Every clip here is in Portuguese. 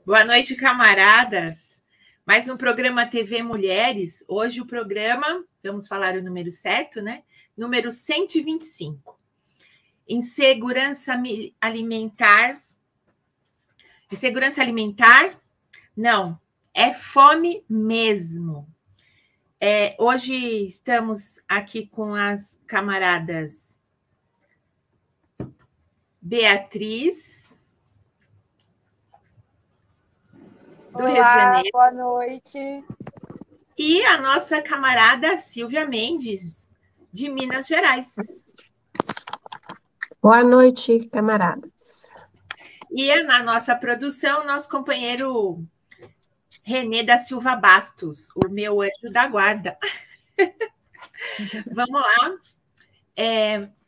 Boa noite, camaradas. Mais um programa TV Mulheres. Hoje o programa, vamos falar o número certo, né? Número 125. Insegurança alimentar. Insegurança alimentar? Não, é fome mesmo. Hoje estamos aqui com as camaradas Beatriz, do Olá, Rio de Janeiro. Boa noite. E a nossa camarada Silvia Mendes, de Minas Gerais. Boa noite, camaradas. E na nossa produção, nosso companheiro Renê da Silva Bastos, o meu anjo da guarda. Vamos lá.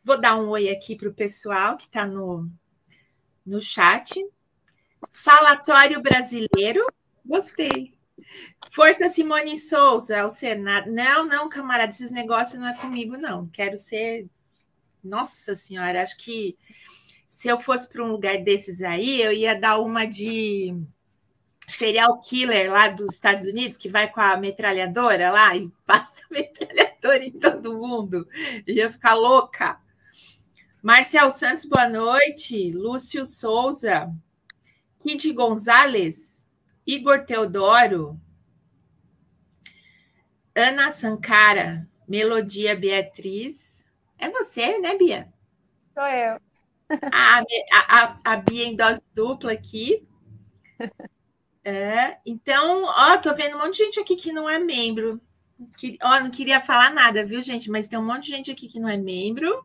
Vou dar um oi aqui para o pessoal que está no chat. Falatório brasileiro. Gostei. Força Simone Souza, ao Senado. Não, camarada, esses negócios não é comigo, não. Quero ser... Nossa Senhora, acho que se eu fosse para um lugar desses aí, eu ia dar uma de serial killer lá dos Estados Unidos, que vai com a metralhadora lá e passa a metralhadora em todo mundo. Ia ficar louca. Marcel Santos, boa noite. Lúcio Souza. Kid Gonzalez. Igor Teodoro. Ana Sankara. Melodia Beatriz. É você, né, Bia? Sou eu. A Bia em dose dupla aqui. Então, tô vendo um monte de gente aqui que não é membro. Não queria falar nada, viu, gente? Mas tem um monte de gente aqui que não é membro.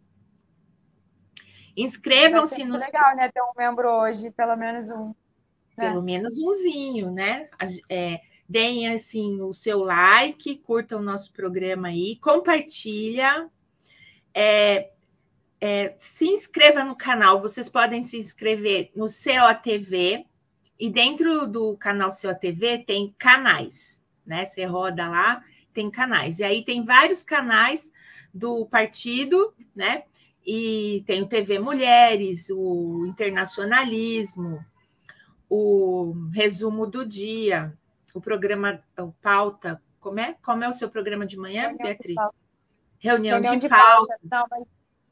Inscrevam-se no... legal, né? Ter um membro hoje, pelo menos um. Né? Pelo menos umzinho, né? Deem, assim, o seu like, curtam o nosso programa aí, compartilha. Se inscreva no canal. Vocês podem se inscrever no COTV. E dentro do canal COTV tem canais, né? Você roda lá, tem canais. E aí tem vários canais do partido, né? E tem o TV Mulheres, o Internacionalismo, o Resumo do Dia, o programa, o Pauta. Como é o seu programa de manhã, Beatriz? Reunião de pauta. Não, mas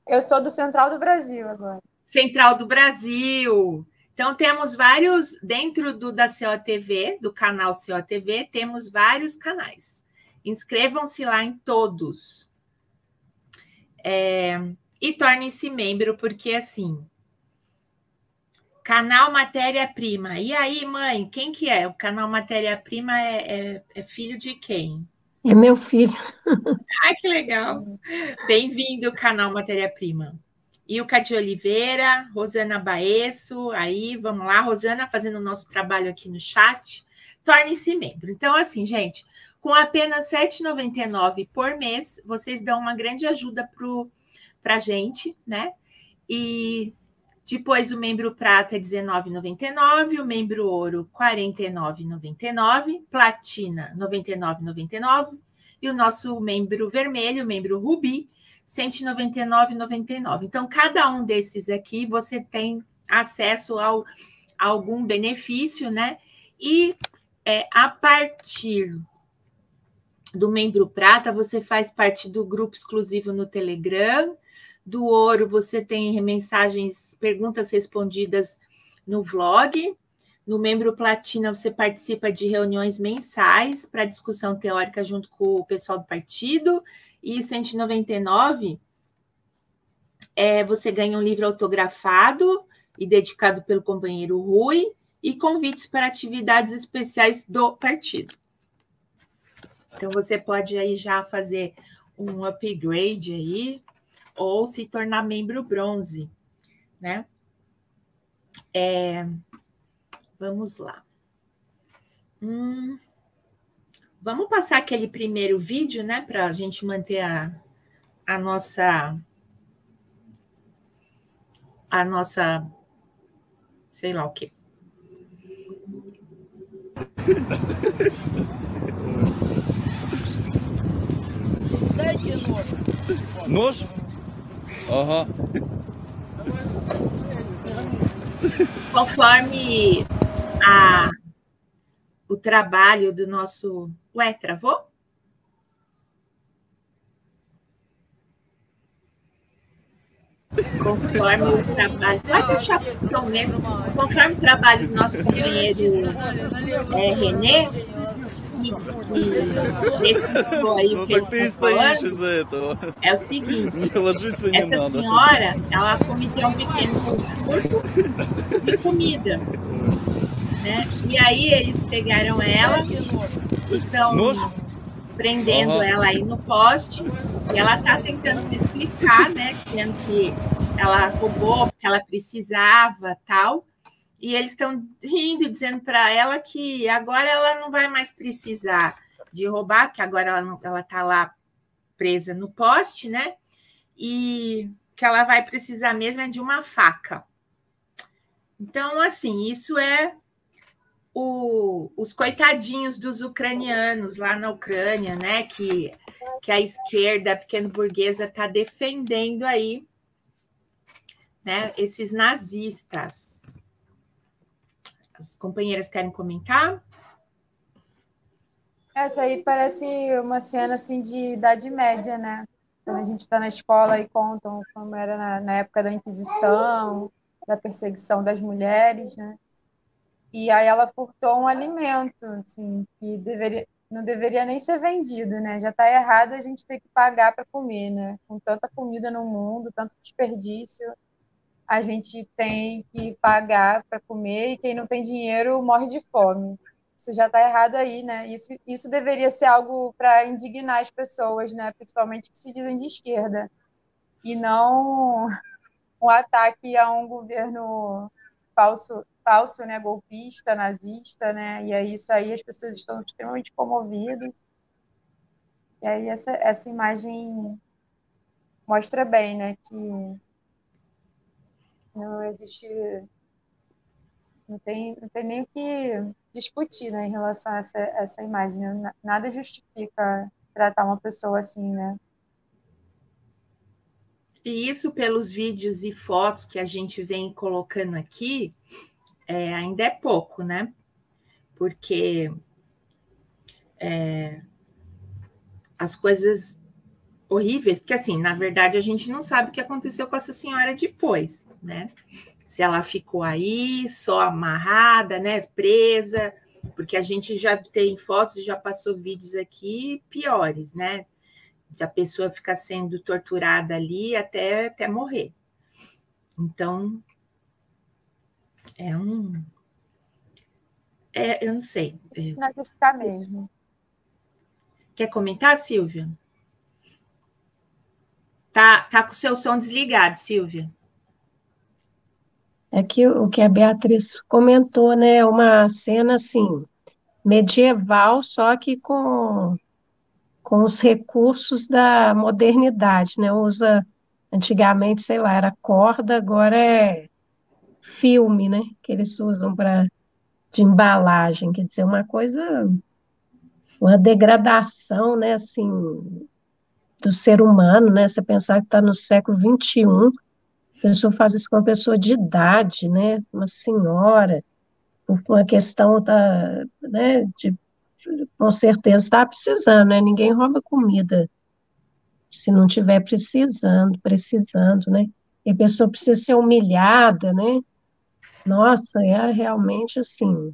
eu sou do Central do Brasil agora. Central do Brasil. Então, temos vários, dentro da COTV, do canal COTV, temos vários canais. Inscrevam-se lá em todos. E tornem-se membro, porque, assim, canal Matéria-Prima. E aí, mãe, quem que é? O canal Matéria-Prima é filho de quem? É meu filho. Ai, que legal. Bem-vindo, canal Matéria-Prima. Ilka de Oliveira, Rosana Baesso, aí, vamos lá, Rosana, fazendo o nosso trabalho aqui no chat. Torne-se membro. Então, assim, gente, com apenas R$ 7,99 por mês, vocês dão uma grande ajuda para a gente, né? E depois o membro prata é R$ 19,99, o membro ouro R$ 49,99, platina R$ 99,99 e o nosso membro vermelho, o membro rubi, R$ 199,99. Então, cada um desses aqui você tem acesso a algum benefício, né? E a partir do membro prata, você faz parte do grupo exclusivo no Telegram. Do ouro, você tem mensagens, perguntas respondidas no vlog. No membro platina, você participa de reuniões mensais para discussão teórica junto com o pessoal do partido. E 199, você ganha um livro autografado e dedicado pelo companheiro Rui e convites para atividades especiais do partido. Então, você pode aí já fazer um upgrade aí ou se tornar membro bronze, né? Vamos lá. Vamos passar aquele primeiro vídeo, né, para a gente manter a nossa, sei lá o quê. Nojo? Aham. Conforme a o trabalho do nosso... Ué, travou? Conforme o trabalho... Pode deixar o mesmo. Conforme o trabalho do nosso companheiro René, que decifrou aí o que ele está falando, é o seguinte, essa senhora, ela cometeu um pequeno furto de comida, né? E aí eles pegaram ela e estão prendendo ela aí no poste, e ela está tentando se explicar, né? Dizendo que ela roubou porque ela precisava, tal. E eles estão rindo, dizendo para ela que agora ela não vai mais precisar de roubar, que agora ela está lá presa no poste, né? E que ela vai precisar mesmo é de uma faca. Então, assim, isso é os coitadinhos dos ucranianos lá na Ucrânia, né? Que a esquerda pequeno-burguesa está defendendo aí, né? Esses nazistas. As companheiras querem comentar? Essa aí parece uma cena assim de Idade Média, né? Quando a gente está na escola e contam como era na época da Inquisição, da perseguição das mulheres, né? E aí ela furtou um alimento, assim, que não deveria nem ser vendido, né? Já está errado a gente ter que pagar para comer, né? Com tanta comida no mundo, tanto desperdício, a gente tem que pagar para comer e quem não tem dinheiro morre de fome. Isso já está errado aí, né? Isso deveria ser algo para indignar as pessoas, né? Principalmente que se dizem de esquerda, e não um ataque a um governo falso, né? Golpista, nazista, né? E aí isso aí as pessoas estão extremamente comovidas. E aí essa imagem mostra bem, né? Que não existe... Não tem nem o que discutir, né, em relação a essa imagem. Nada justifica tratar uma pessoa assim, né? E isso, pelos vídeos e fotos que a gente vem colocando aqui, ainda é pouco, né? Porque as coisas horríveis, porque assim, na verdade, a gente não sabe o que aconteceu com essa senhora depois, né? Se ela ficou aí só amarrada, né, presa, porque a gente já tem fotos e já passou vídeos aqui piores, né? A pessoa fica sendo torturada ali até morrer. Então, eu não sei. Vai ficar mesmo. Quer comentar, Silvia? Tá com o seu som desligado, Silvia. É que o que a Beatriz comentou, né? Uma cena assim, medieval, só que com os recursos da modernidade, né? Usa, antigamente, sei lá, era corda, agora é filme, né? Que eles usam de embalagem, quer dizer, uma degradação, né? Assim, do ser humano, né? Você pensar que está no século XXI, a pessoa faz isso com uma pessoa de idade, né? Uma senhora, por uma questão né? Com certeza está precisando, né? Ninguém rouba comida se não tiver precisando, né? E a pessoa precisa ser humilhada, né? Nossa, é realmente assim.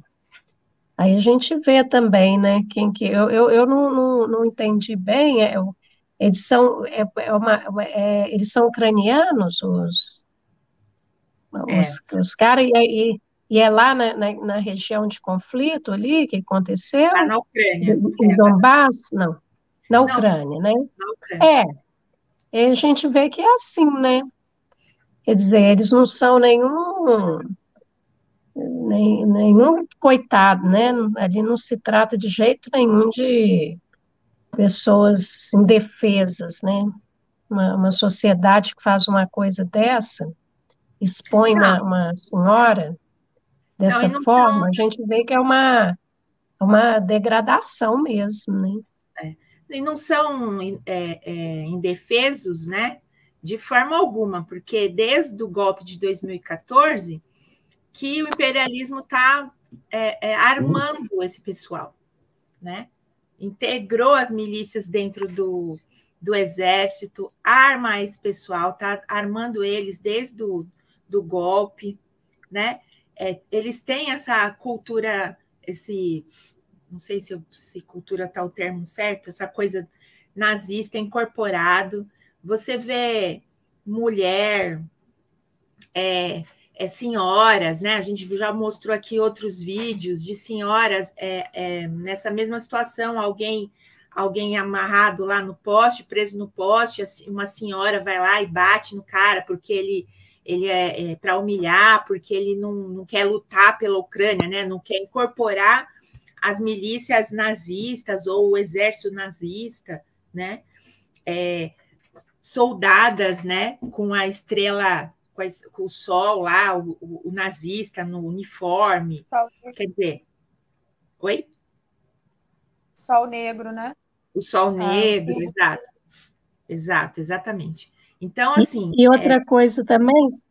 Aí a gente vê também, né? Eu não entendi bem. Eles são ucranianos, os caras, e é lá na região de conflito ali que aconteceu? Tá na Ucrânia. Em Donbass? Não, na Ucrânia, né? Na Ucrânia. E a gente vê que é assim, né? Quer dizer, eles não são nenhum coitado, né? Ali não se trata de jeito nenhum de pessoas indefesas, né? Uma sociedade que faz uma coisa dessa, expõe uma senhora dessa forma, a gente vê que é uma degradação mesmo, né? E não são indefesos, né? De forma alguma, porque desde o golpe de 2014 que o imperialismo está armando esse pessoal, né? Integrou as milícias dentro do exército, arma esse pessoal, está armando eles desde do golpe, né? Eles têm essa cultura, não sei se cultura está o termo certo, essa coisa nazista incorporado. Você vê mulher, senhoras, né? A gente já mostrou aqui outros vídeos de senhoras nessa mesma situação, alguém amarrado lá no poste, preso no poste, uma senhora vai lá e bate no cara porque ele é para humilhar, porque ele não quer lutar pela Ucrânia, né? Não quer incorporar as milícias nazistas ou o exército nazista, né? Soldadas, né? Com a estrela, com o sol lá, o nazista no uniforme. Quer dizer, oi? Sol negro, né? O sol negro, exato, exatamente. Então, assim. E outra coisa também.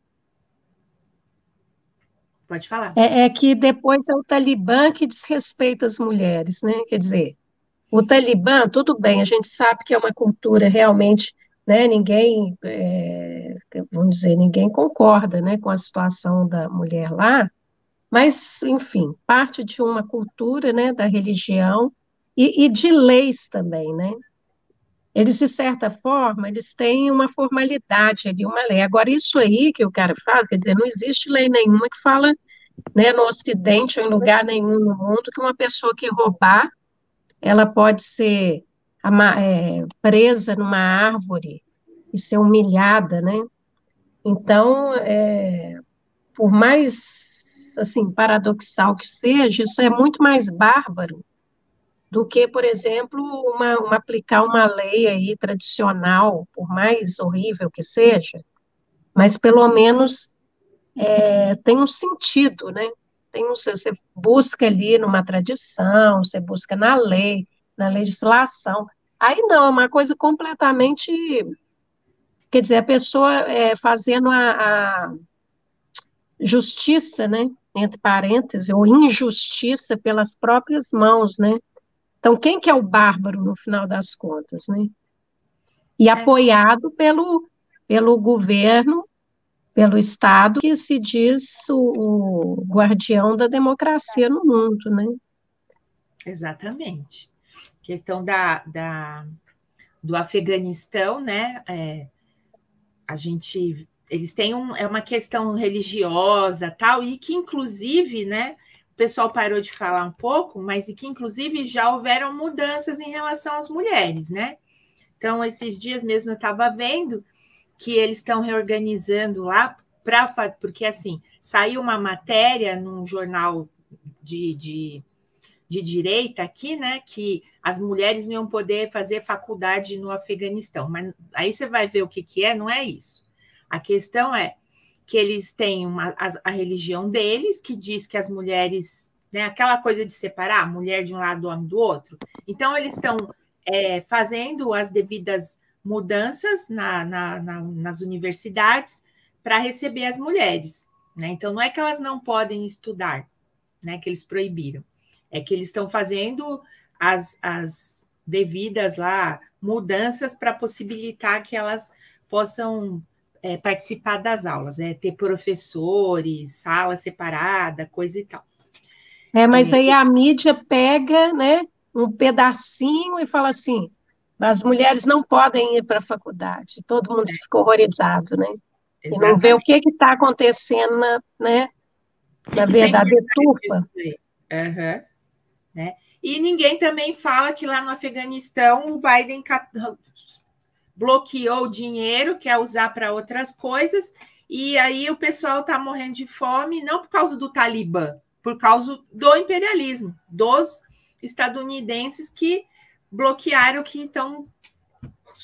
Pode falar. É que depois é o Talibã que desrespeita as mulheres, né? Quer dizer, o Talibã, tudo bem, a gente sabe que é uma cultura realmente, né? Vamos dizer, ninguém concorda, né, com a situação da mulher lá, mas, enfim, parte de uma cultura, né, da religião e de leis também, né? Eles, de certa forma, eles têm uma formalidade ali, uma lei. Agora, isso aí que o cara faz, quer dizer, não existe lei nenhuma que fala, né, no Ocidente ou em lugar nenhum no mundo que uma pessoa que roubar, ela pode ser presa numa árvore e ser humilhada, né? Então, por mais, assim, paradoxal que seja, isso é muito mais bárbaro do que, por exemplo, aplicar uma lei aí tradicional, por mais horrível que seja, mas pelo menos tem um sentido, né? Você busca ali numa tradição, você busca na lei, na legislação. Aí não, é uma coisa completamente, quer dizer, a pessoa fazendo a justiça, né? Entre parênteses, ou injustiça pelas próprias mãos, né? Então, quem que é o bárbaro no final das contas, né? E apoiado pelo governo, pelo Estado, que se diz o guardião da democracia no mundo, né? Exatamente. Questão do Afeganistão, né? Eles têm uma questão religiosa, tal, e que, inclusive, né? O pessoal parou de falar um pouco, mas e que, inclusive, já houveram mudanças em relação às mulheres, né? Então, esses dias mesmo eu estava vendo que eles estão reorganizando lá, porque, assim, saiu uma matéria num jornal de direita aqui, né, que as mulheres não iam poder fazer faculdade no Afeganistão. Mas aí você vai ver o que é, não é isso. A questão é que eles têm a religião deles, que diz que as mulheres, né, aquela coisa de separar a mulher de um lado, homem do outro. Então, eles estão fazendo as devidas mudanças nas universidades para receber as mulheres, né? Então, não é que elas não podem estudar, né, que eles proibiram. É que eles estão fazendo as devidas lá mudanças para possibilitar que elas possam participar das aulas, ter professores, sala separada, coisa e tal. Mas aí a mídia pega, né, um pedacinho e fala assim, as mulheres não podem ir para a faculdade. Todo mundo fica horrorizado, né? Exatamente. E não vê o que está acontecendo na verdade, turpa. Uhum. Né? E ninguém também fala que lá no Afeganistão o Biden bloqueou o dinheiro, quer usar para outras coisas, e aí o pessoal está morrendo de fome, não por causa do Talibã, por causa do imperialismo, dos estadunidenses que bloquearam, que então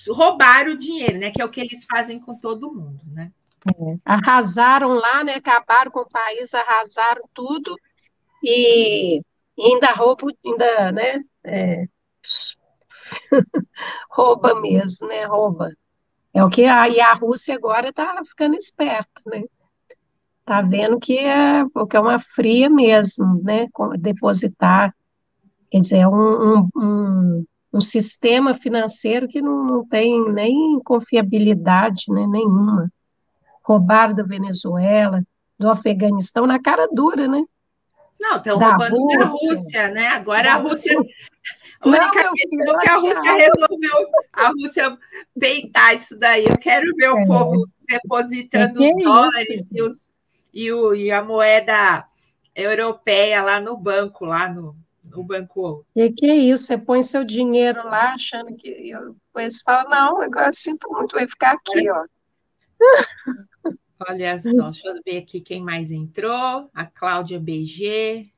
roubaram o dinheiro, né? Que é o que eles fazem com todo mundo, né? Arrasaram lá, né? Acabaram com o país, arrasaram tudo e ainda rouba, né? Rouba mesmo, né? Rouba. É o que e a Rússia agora está ficando esperta, né? Tá vendo que é uma fria mesmo, né? Depositar, quer dizer, um sistema financeiro que não tem nem confiabilidade, né, nenhuma. Roubaram da Venezuela, do Afeganistão, na cara dura, né? Não, estão Da roubando da Rússia. Rússia, né? Agora a Rússia. A Não, única meu filho, questão que a Rússia resolveu, a Rússia peitar isso daí. Eu quero ver o povo depositando que os é dólares isso? e a moeda europeia lá no banco, lá no banco. Que é isso? Você põe seu dinheiro lá achando que... Depois fala, não, agora eu sinto muito, vai ficar aqui, ó. Olha só, deixa eu ver aqui quem mais entrou. A Cláudia BG,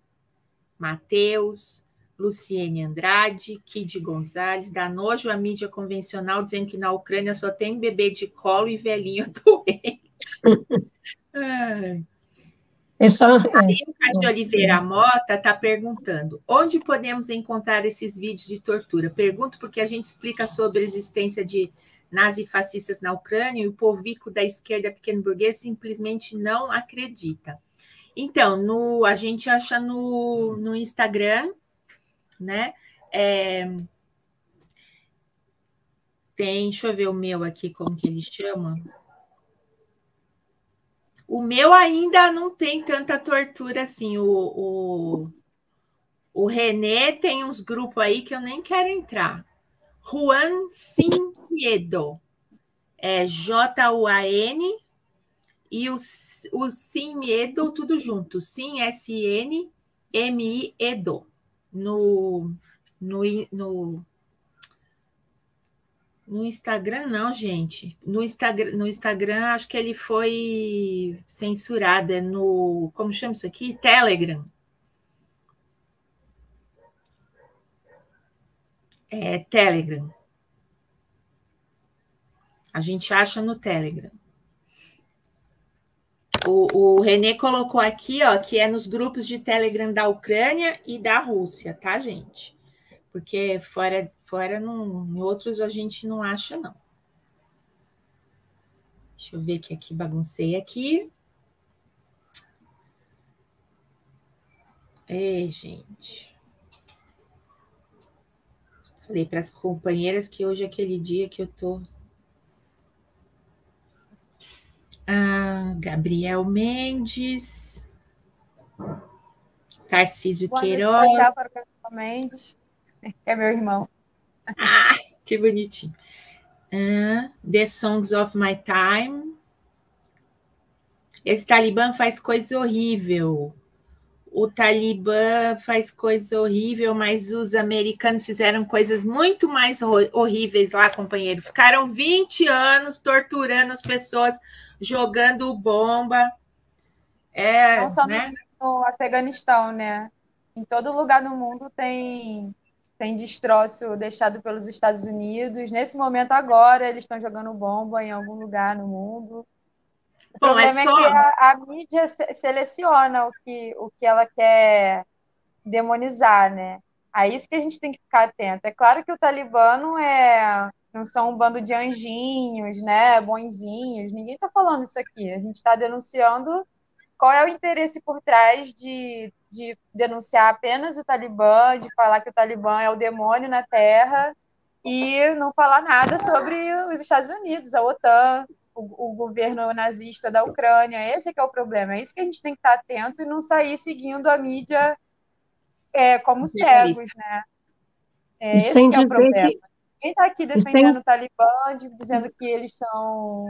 Matheus, Luciene Andrade, Kid Gonzalez, dá nojo à mídia convencional dizendo que na Ucrânia só tem bebê de colo e velhinho doente. Aí o Cássio Oliveira Mota está perguntando: onde podemos encontrar esses vídeos de tortura? Pergunto porque a gente explica sobre a existência de nazifascistas na Ucrânia e o povico da esquerda pequeno burguês simplesmente não acredita. Então, a gente acha no Instagram, né? Deixa eu ver o meu aqui, como que ele chama. O meu ainda não tem tanta tortura assim. O René tem uns grupos aí que eu nem quero entrar. Juan Sin Miedo. É Juan e o Sin Miedo, tudo junto. Sin, S-N-M-I-E-D-O. No Instagram, não, gente. No Instagram, acho que ele foi censurado. É no... Como chama isso aqui? Telegram. É Telegram. A gente acha no Telegram. O René colocou aqui, ó, que é nos grupos de Telegram da Ucrânia e da Rússia, tá, gente? Porque fora em outros a gente não acha, não. Deixa eu ver que aqui baguncei aqui. Ei, gente. Falei para as companheiras que hoje é aquele dia que eu tô... Gabriel Mendes. Tarcísio Queiroz. Para o Gabriel Mendes, que é meu irmão. Que bonitinho. The Songs of My Time. Esse Talibã faz coisa horrível. O Talibã faz coisa horrível, mas os americanos fizeram coisas muito mais horríveis lá, companheiro. Ficaram 20 anos torturando as pessoas, jogando bomba. Não só né? no Afeganistão, né? Em todo lugar no mundo tem destroço deixado pelos Estados Unidos. Nesse momento agora, eles estão jogando bomba em algum lugar no mundo. O problema é que a mídia seleciona o que ela quer demonizar, né? É isso que a gente tem que ficar atento. É claro que o Talibã não são um bando de anjinhos, né? Bonzinhos. Ninguém está falando isso aqui. A gente está denunciando qual é o interesse por trás de denunciar apenas o Talibã, de falar que o Talibã é o demônio na Terra e não falar nada sobre os Estados Unidos, a OTAN, o governo nazista da Ucrânia. Esse é que é o problema. É isso que a gente tem que estar atento e não sair seguindo a mídia como cegos, né? Esse que é o problema. Quem está aqui defendendo o Talibã, dizendo que eles são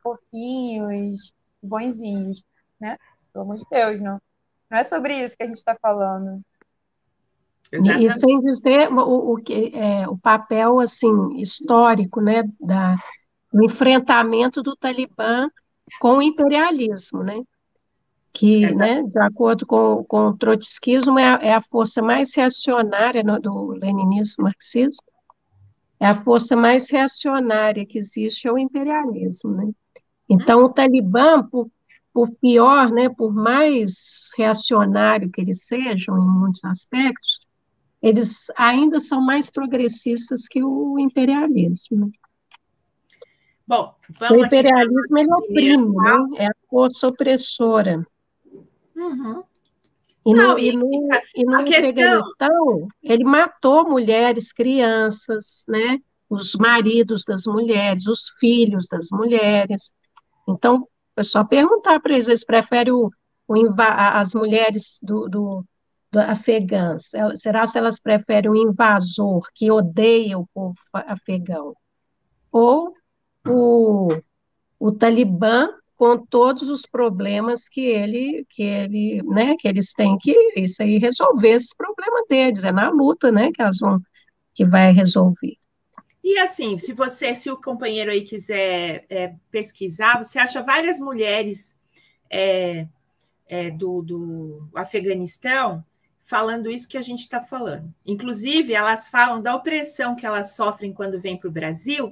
fofinhos, bonzinhos, né? Pelo amor de Deus, não é sobre isso que a gente está falando. Exatamente. E sem dizer o papel assim, histórico, né, do enfrentamento do Talibã com o imperialismo, né? Que, né, de acordo com o trotskismo, é a força mais reacionária do leninismo marxismo, é a força mais reacionária que existe, é o imperialismo, né? Então, o Talibã, por pior, né, por mais reacionário que eles sejam em muitos aspectos, eles ainda são mais progressistas que o imperialismo. Né? Bom, vamos o imperialismo ele oprime, né? É a força opressora. Uhum. E Não, no a questão... Afeganistão, ele matou mulheres, crianças, né? Os maridos das mulheres, os filhos das mulheres. Então, é só perguntar para eles preferem as mulheres do afegãs. Será se elas preferem o invasor que odeia o povo afegão? Ou o Talibã com todos os problemas que eles têm que isso aí resolver esses problemas deles, é na luta, né, que vai resolver. E assim, se o companheiro aí quiser pesquisar, você acha várias mulheres do Afeganistão falando isso que a gente está falando. Inclusive, elas falam da opressão que elas sofrem quando vêm para o Brasil,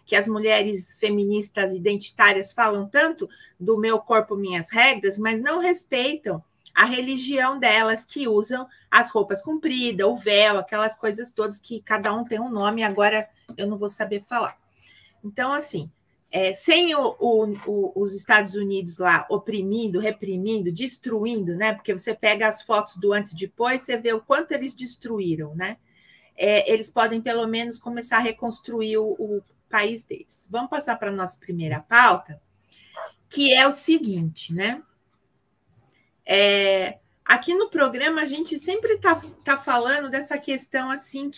que as mulheres feministas identitárias falam tanto do meu corpo, minhas regras, mas não respeitam a religião delas, que usam as roupas compridas, o véu, aquelas coisas todas que cada um tem um nome, agora eu não vou saber falar. Então, assim, sem os Estados Unidos lá oprimindo, reprimindo, destruindo, né? Porque você pega as fotos do antes e depois, você vê o quanto eles destruíram, né? Eles podem, pelo menos, começar a reconstruir o país deles. Vamos passar para a nossa primeira pauta, que é o seguinte, né? Aqui no programa a gente sempre tá falando dessa questão assim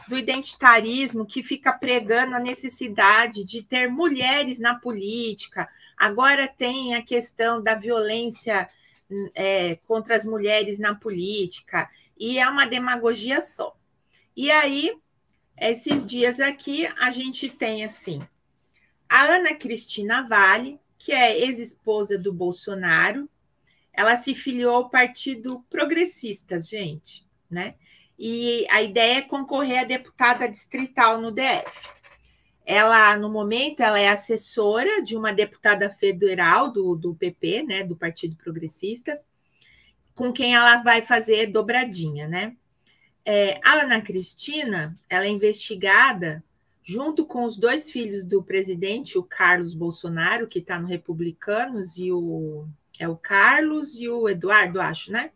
do identitarismo que fica pregando a necessidade de ter mulheres na política. Agora tem a questão da violência contra as mulheres na política, e é uma demagogia só. E aí, esses dias aqui, a gente tem assim a Ana Cristina Vale, que é ex-esposa do Bolsonaro. Ela se filiou ao Partido Progressistas, gente, né? E a ideia é concorrer a deputada distrital no DF. Ela, no momento, ela é assessora de uma deputada federal do PP, né, do Partido Progressistas, com quem ela vai fazer dobradinha, né? A Ana Cristina, ela é investigada junto com os dois filhos do presidente, o Carlos Bolsonaro, que está no Republicanos, e o Carlos e o Eduardo, acho, né?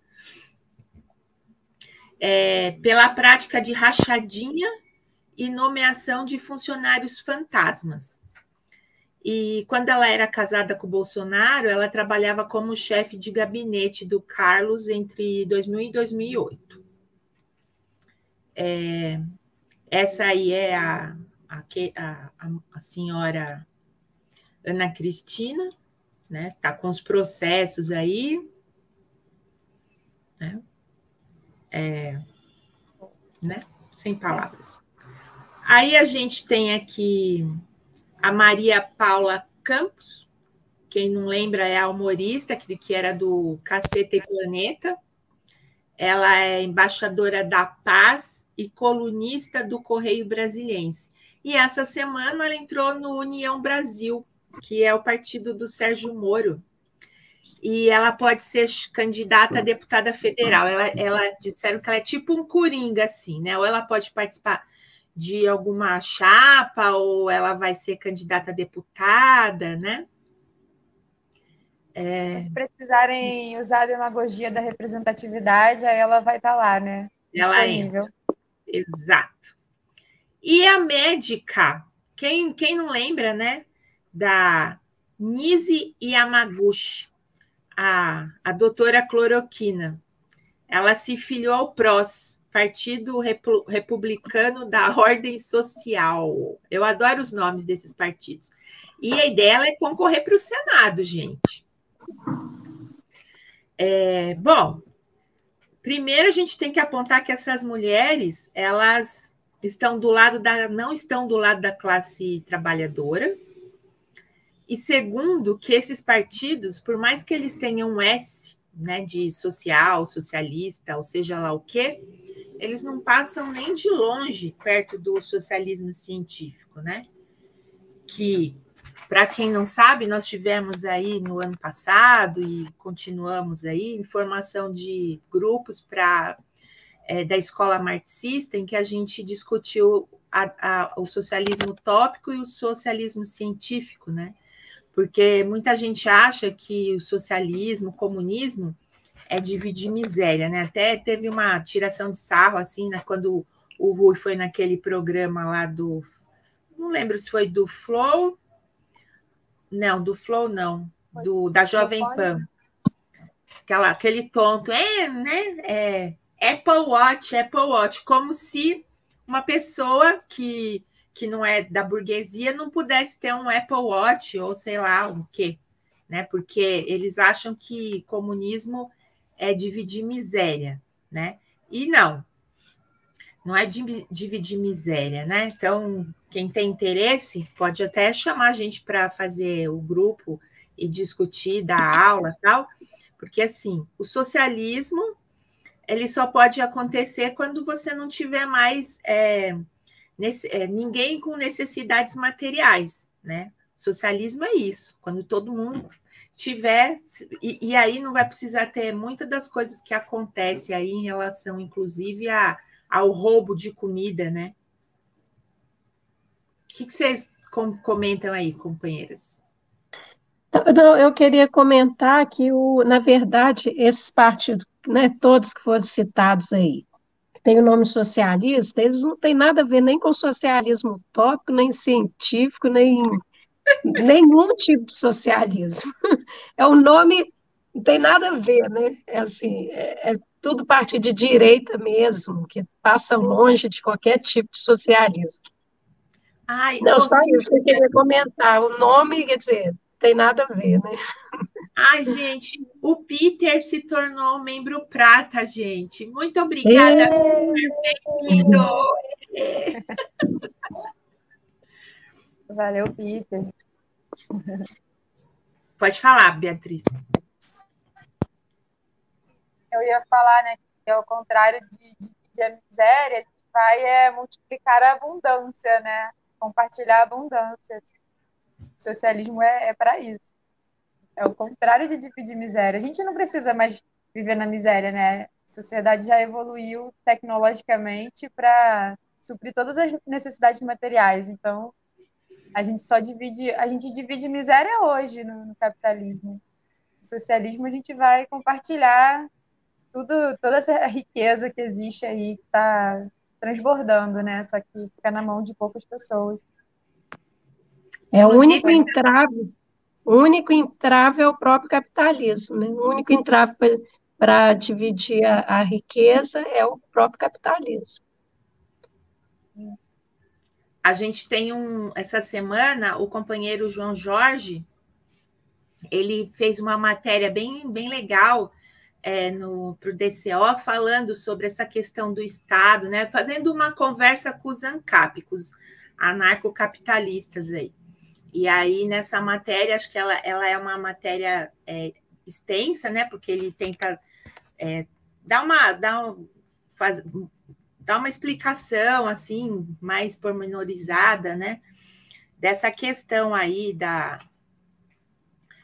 Pela prática de rachadinha e nomeação de funcionários fantasmas. E quando ela era casada com o Bolsonaro, ela trabalhava como chefe de gabinete do Carlos entre 2000 e 2008. Essa aí é a senhora Ana Cristina, né? Tá com os processos aí, né? Né? Sem palavras. Aí a gente tem aqui a Maria Paula Campos, quem não lembra é a humorista que era do Caceta e Planeta. Ela é embaixadora da Paz e colunista do Correio Brasiliense. E essa semana ela entrou no União Brasil, que é o partido do Sérgio Moro. E ela pode ser candidata a deputada federal. Ela disseram que ela é tipo um coringa, assim, né? Ou ela pode participar de alguma chapa, ou ela vai ser candidata a deputada, né? Se precisarem usar a demagogia da representatividade, aí ela vai estar lá, né? Disponível. Exato. E a médica, quem não lembra, né? Da Nise Yamaguchi, a doutora Cloroquina. Ela se filiou ao PROS, Partido Republicano da Ordem Social. Eu adoro os nomes desses partidos. E a ideia dela é concorrer para o Senado, gente. Bom, primeiro a gente tem que apontar que essas mulheres, elas não estão do lado da classe trabalhadora. E segundo, que esses partidos, por mais que eles tenham um S, né, de social, socialista, ou seja lá o quê, eles não passam nem de longe perto do socialismo científico, né? Que, para quem não sabe, nós tivemos aí no ano passado e continuamos aí formação de grupos da escola marxista, em que a gente discutiu o socialismo utópico e o socialismo científico, né? porque muita gente acha que o socialismo, o comunismo é dividir miséria, né? Até teve uma tiração de sarro, assim, né, quando o Rui foi naquele programa lá do... Não lembro se foi do Flow... Não, do Flow não, da Jovem Pan. Aquele tonto, né? Apple Watch, como se uma pessoa que não é da burguesia não pudesse ter um Apple Watch ou sei lá o quê, né? Porque eles acham que comunismo é dividir miséria, né? E não é dividir miséria, né? Então, quem tem interesse pode até chamar a gente para fazer o grupo e discutir, dar aula e tal, porque assim, o socialismo ele só pode acontecer quando você não tiver mais ninguém com necessidades materiais, né? Socialismo é isso, quando todo mundo tiver, e aí não vai precisar ter muitas das coisas que acontecem aí em relação, inclusive, ao roubo de comida, né? O que vocês comentam aí, companheiras? Não, eu queria comentar que, na verdade, esses partidos, né, todos que foram citados aí, tem o nome socialista, eles não têm nada a ver nem com socialismo utópico, nem científico, nem nenhum tipo de socialismo. É um nome, não tem nada a ver, né? É assim, é tudo parte de direita mesmo, que passa longe de qualquer tipo de socialismo. Não, só isso que eu queria comentar. O nome, quer dizer, tem nada a ver, né? Ai, gente, o Peter se tornou membro prata, gente. Muito obrigada. Bem-vindo. Valeu, Peter. Pode falar, Beatriz. Eu ia falar, né, que ao contrário de dividir a miséria, a gente vai multiplicar a abundância, né? Compartilhar a abundância. O socialismo é para isso. É o contrário de dividir miséria. A gente não precisa mais viver na miséria, né? A sociedade já evoluiu tecnologicamente para suprir todas as necessidades materiais. Então, a gente divide miséria hoje no capitalismo. No socialismo, a gente vai compartilhar toda essa riqueza que existe aí, que está transbordando, né? Só que fica na mão de poucas pessoas. O único entrave é o próprio capitalismo, né? O único entrave para dividir a riqueza é o próprio capitalismo. A gente tem essa semana, o companheiro João Jorge, ele fez uma matéria bem, bem legal para o DCO, falando sobre essa questão do Estado, né? Fazendo uma conversa com os ANCAP, com os anarcocapitalistas aí. E aí, nessa matéria, acho que ela é uma matéria extensa, né? Porque ele tenta dar uma explicação assim mais pormenorizada, né? Dessa questão aí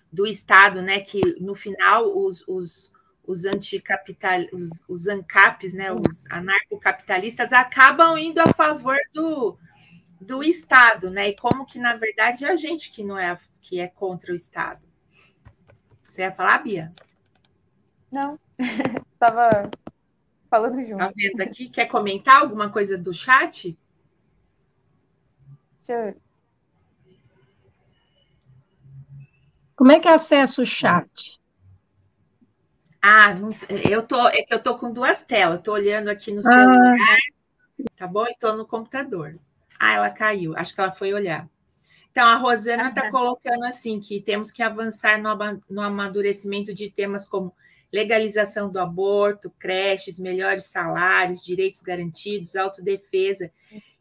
do Estado, né? Que no final os ANCAPs, né? Os anarcocapitalistas acabam indo a favor do Estado, né? E como que, na verdade, é a gente que é contra o Estado. Você ia falar, Bia? Não, estava falando junto. Tá vendo aqui? Quer comentar alguma coisa do chat? Como é que acessa o chat? Não sei. Eu tô com duas telas. Estou olhando aqui no celular, tá bom? E estou no computador. Ela caiu. Acho que ela foi olhar. Então, a Rosana está colocando assim, que temos que avançar no amadurecimento de temas como legalização do aborto, creches, melhores salários, direitos garantidos, autodefesa.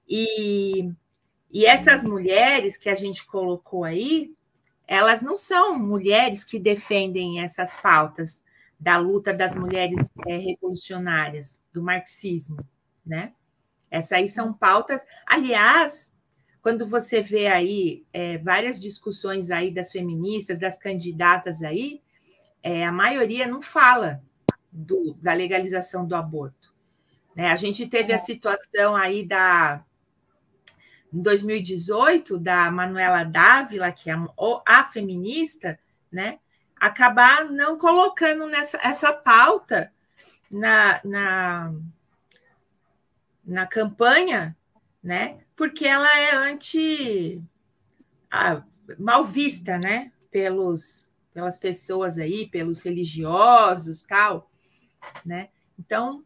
E essas mulheres que a gente colocou aí, elas não são mulheres que defendem essas pautas da luta das mulheres revolucionárias, do marxismo, né? Essas aí são pautas... Aliás, quando você vê aí várias discussões aí das feministas, das candidatas aí, a maioria não fala da legalização do aborto, né? A gente teve a situação aí em 2018, da Manuela Dávila, que é a feminista, né, acabar não colocando essa pauta na campanha, né, porque ela é mal vista, né, pelas pessoas aí, pelos religiosos, tal, né? Então,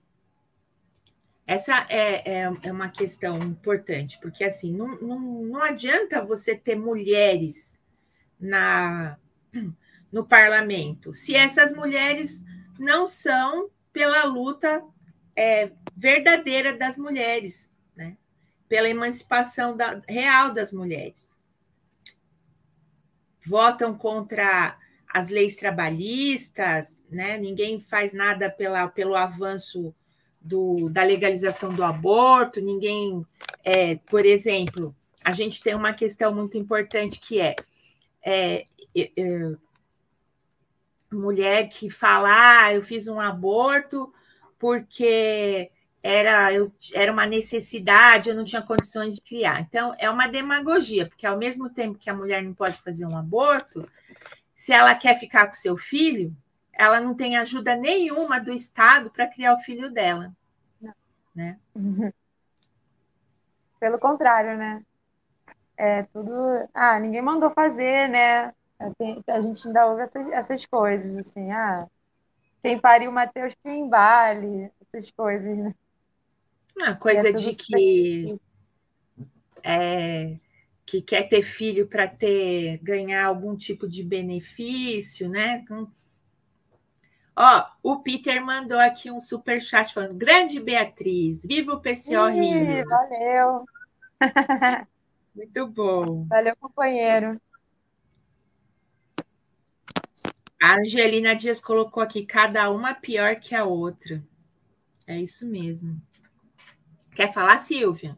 essa é uma questão importante, porque assim, não adianta você ter mulheres no parlamento, se essas mulheres não são pela luta verdadeira das mulheres, né? Pela emancipação real das mulheres. Votam contra as leis trabalhistas, né? Ninguém faz nada pelo avanço da legalização do aborto, ninguém, por exemplo, a gente tem uma questão muito importante que mulher que fala, eu fiz um aborto porque era uma necessidade, eu não tinha condições de criar. Então, é uma demagogia, porque ao mesmo tempo que a mulher não pode fazer um aborto, se ela quer ficar com seu filho, ela não tem ajuda nenhuma do Estado para criar o filho dela. Não. Né? Pelo contrário, né? Tudo... ninguém mandou fazer, né? A gente ainda ouve essas coisas, assim, quem pariu Mateus, quem vale, essas coisas, né? Coisa de que quer ter filho para ganhar algum tipo de benefício, né? Ó, o Peter mandou aqui um superchat falando: grande Beatriz, viva o PCO Rio. Valeu. Muito bom. Valeu, companheiro. A Angelina Dias colocou aqui: cada uma pior que a outra. É isso mesmo. Quer falar, Silvia?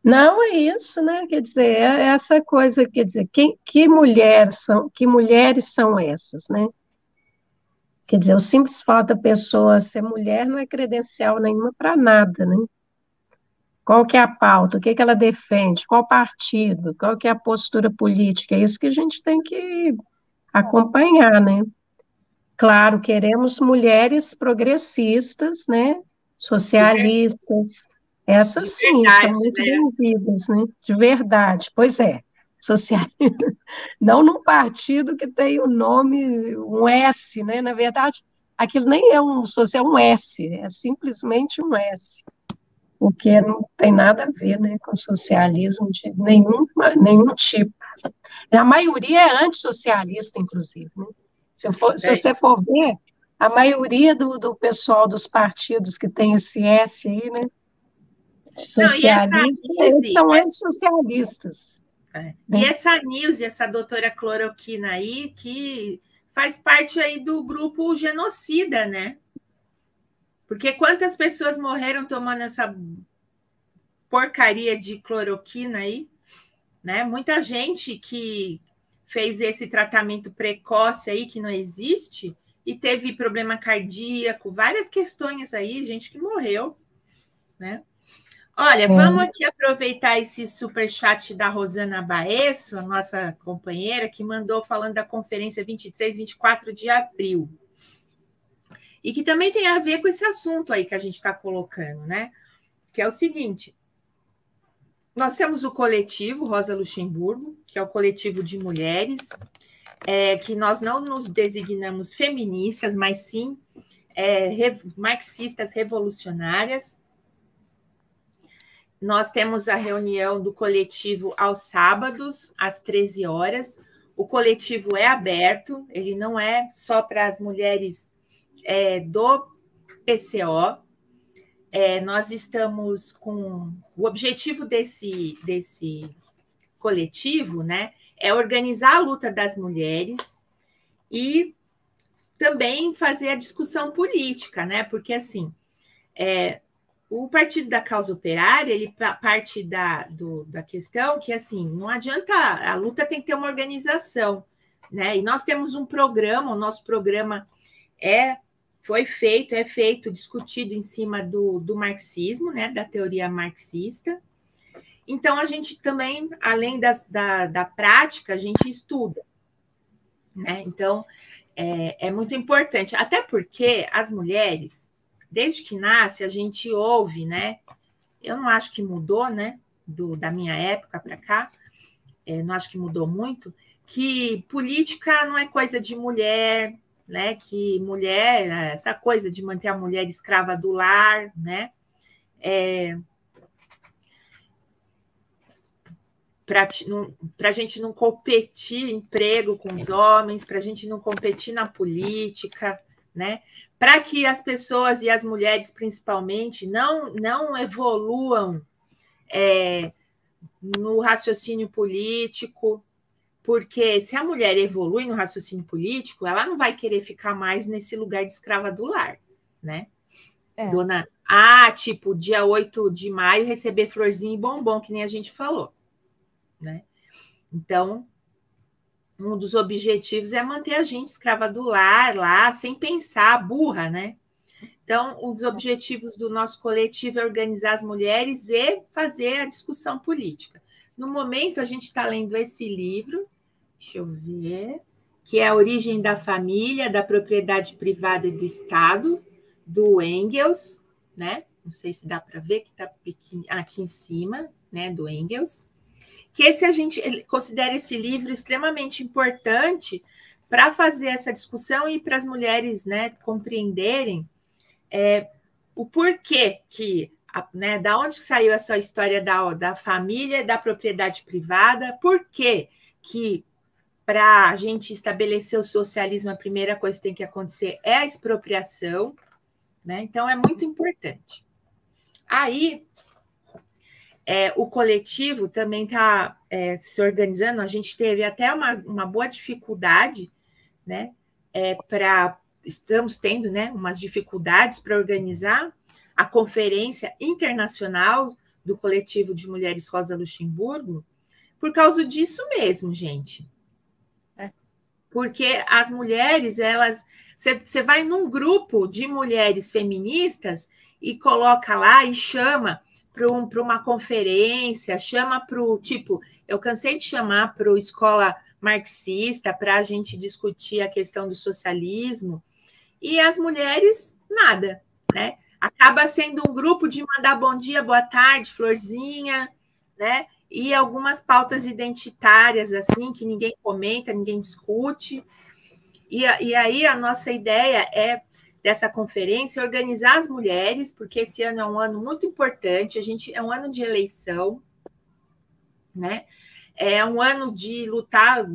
Não, é isso, né? Quer dizer, essa coisa, quer dizer, que mulheres são essas, né? Quer dizer, o simples fato da pessoa ser mulher não é credencial nenhuma para nada, né? Qual que é a pauta? O que ela defende? Qual partido? Qual que é a postura política? É isso que a gente tem que acompanhar, né? Claro, queremos mulheres progressistas, né? Socialistas. Essas sim, verdade, são muito né? bem-vindas, né? De verdade. Pois é, socialista. Não num partido que tem o nome, um S, né? Na verdade, aquilo nem é um social, é um S, é simplesmente um S. O que não tem nada a ver, né, com socialismo de nenhum tipo. A maioria é antissocialista, inclusive, né? Se você for ver, a maioria do pessoal dos partidos que tem esse S aí, né, socialista, eles são antissocialistas. E essa Nilce, essa doutora cloroquina aí, que faz parte aí do grupo genocida, né? Porque quantas pessoas morreram tomando essa porcaria de cloroquina aí, né? Muita gente que fez esse tratamento precoce aí, que não existe, e teve problema cardíaco, várias questões aí, gente que morreu, né? Olha, vamos aqui aproveitar esse superchat da Rosana Baesso, a nossa companheira, que mandou falando da conferência 23, 24 de abril. E que também tem a ver com esse assunto aí que a gente está colocando, né? Que é o seguinte: nós temos o coletivo Rosa Luxemburgo, que é o coletivo de mulheres, que nós não nos designamos feministas, mas sim marxistas revolucionárias. Nós temos a reunião do coletivo aos sábados, às 13 horas. O coletivo é aberto, ele não é só para as mulheres do PCO. Nós estamos com... O objetivo desse coletivo, né, é organizar a luta das mulheres e também fazer a discussão política, né? Porque, assim, o Partido da Causa Operária, ele parte da questão que, assim, não adianta, a luta tem que ter uma organização, né? E nós temos um programa, o nosso programa é feito, discutido em cima do marxismo, né? Da teoria marxista, Então, a gente também, além da prática, a gente estuda, né? Então, é muito importante, até porque as mulheres, desde que nasce, a gente ouve, né? Eu não acho que mudou, né? Da minha época para cá, não acho que mudou muito, que política não é coisa de mulher, né? Que mulher, essa coisa de manter a mulher escrava do lar, né? Para a gente não competir emprego com os homens, para a gente não competir na política, né? Para que as pessoas e as mulheres, principalmente, não evoluam no raciocínio político, porque se a mulher evolui no raciocínio político, ela não vai querer ficar mais nesse lugar de escrava do lar, né? Dona, tipo, dia 8 de maio, receber florzinha e bombom, que nem a gente falou, né? Então, um dos objetivos é manter a gente escrava do lar lá, sem pensar, burra, né? Então, um dos objetivos do nosso coletivo é organizar as mulheres e fazer a discussão política. No momento, a gente está lendo esse livro, deixa eu ver, que é A Origem da Família, da Propriedade Privada e do Estado, do Engels, né? Não sei se dá para ver, que está aqui em cima, né? Do Engels. Que a gente considera esse livro extremamente importante para fazer essa discussão e para as mulheres, né, compreenderem o porquê que, né, da onde saiu essa história da família e da propriedade privada, por que para a gente estabelecer o socialismo, a primeira coisa que tem que acontecer é a expropriação, né? Então, é muito importante. Aí, o coletivo também está se organizando, a gente teve até uma boa dificuldade, né? Estamos tendo, né, umas dificuldades para organizar a Conferência Internacional do Coletivo de Mulheres Rosa Luxemburgo, por causa disso mesmo, gente. Porque as mulheres, você vai num grupo de mulheres feministas e coloca lá e chama para uma conferência, chama para o tipo, eu cansei de chamar para o escola marxista para a gente discutir a questão do socialismo, e as mulheres, nada, né? Acaba sendo um grupo de mandar bom dia, boa tarde, florzinha, né? E algumas pautas identitárias, assim, que ninguém comenta, ninguém discute. E aí a nossa ideia dessa conferência, organizar as mulheres, porque esse ano é um ano muito importante, é um ano de eleição, né? É um ano de lutar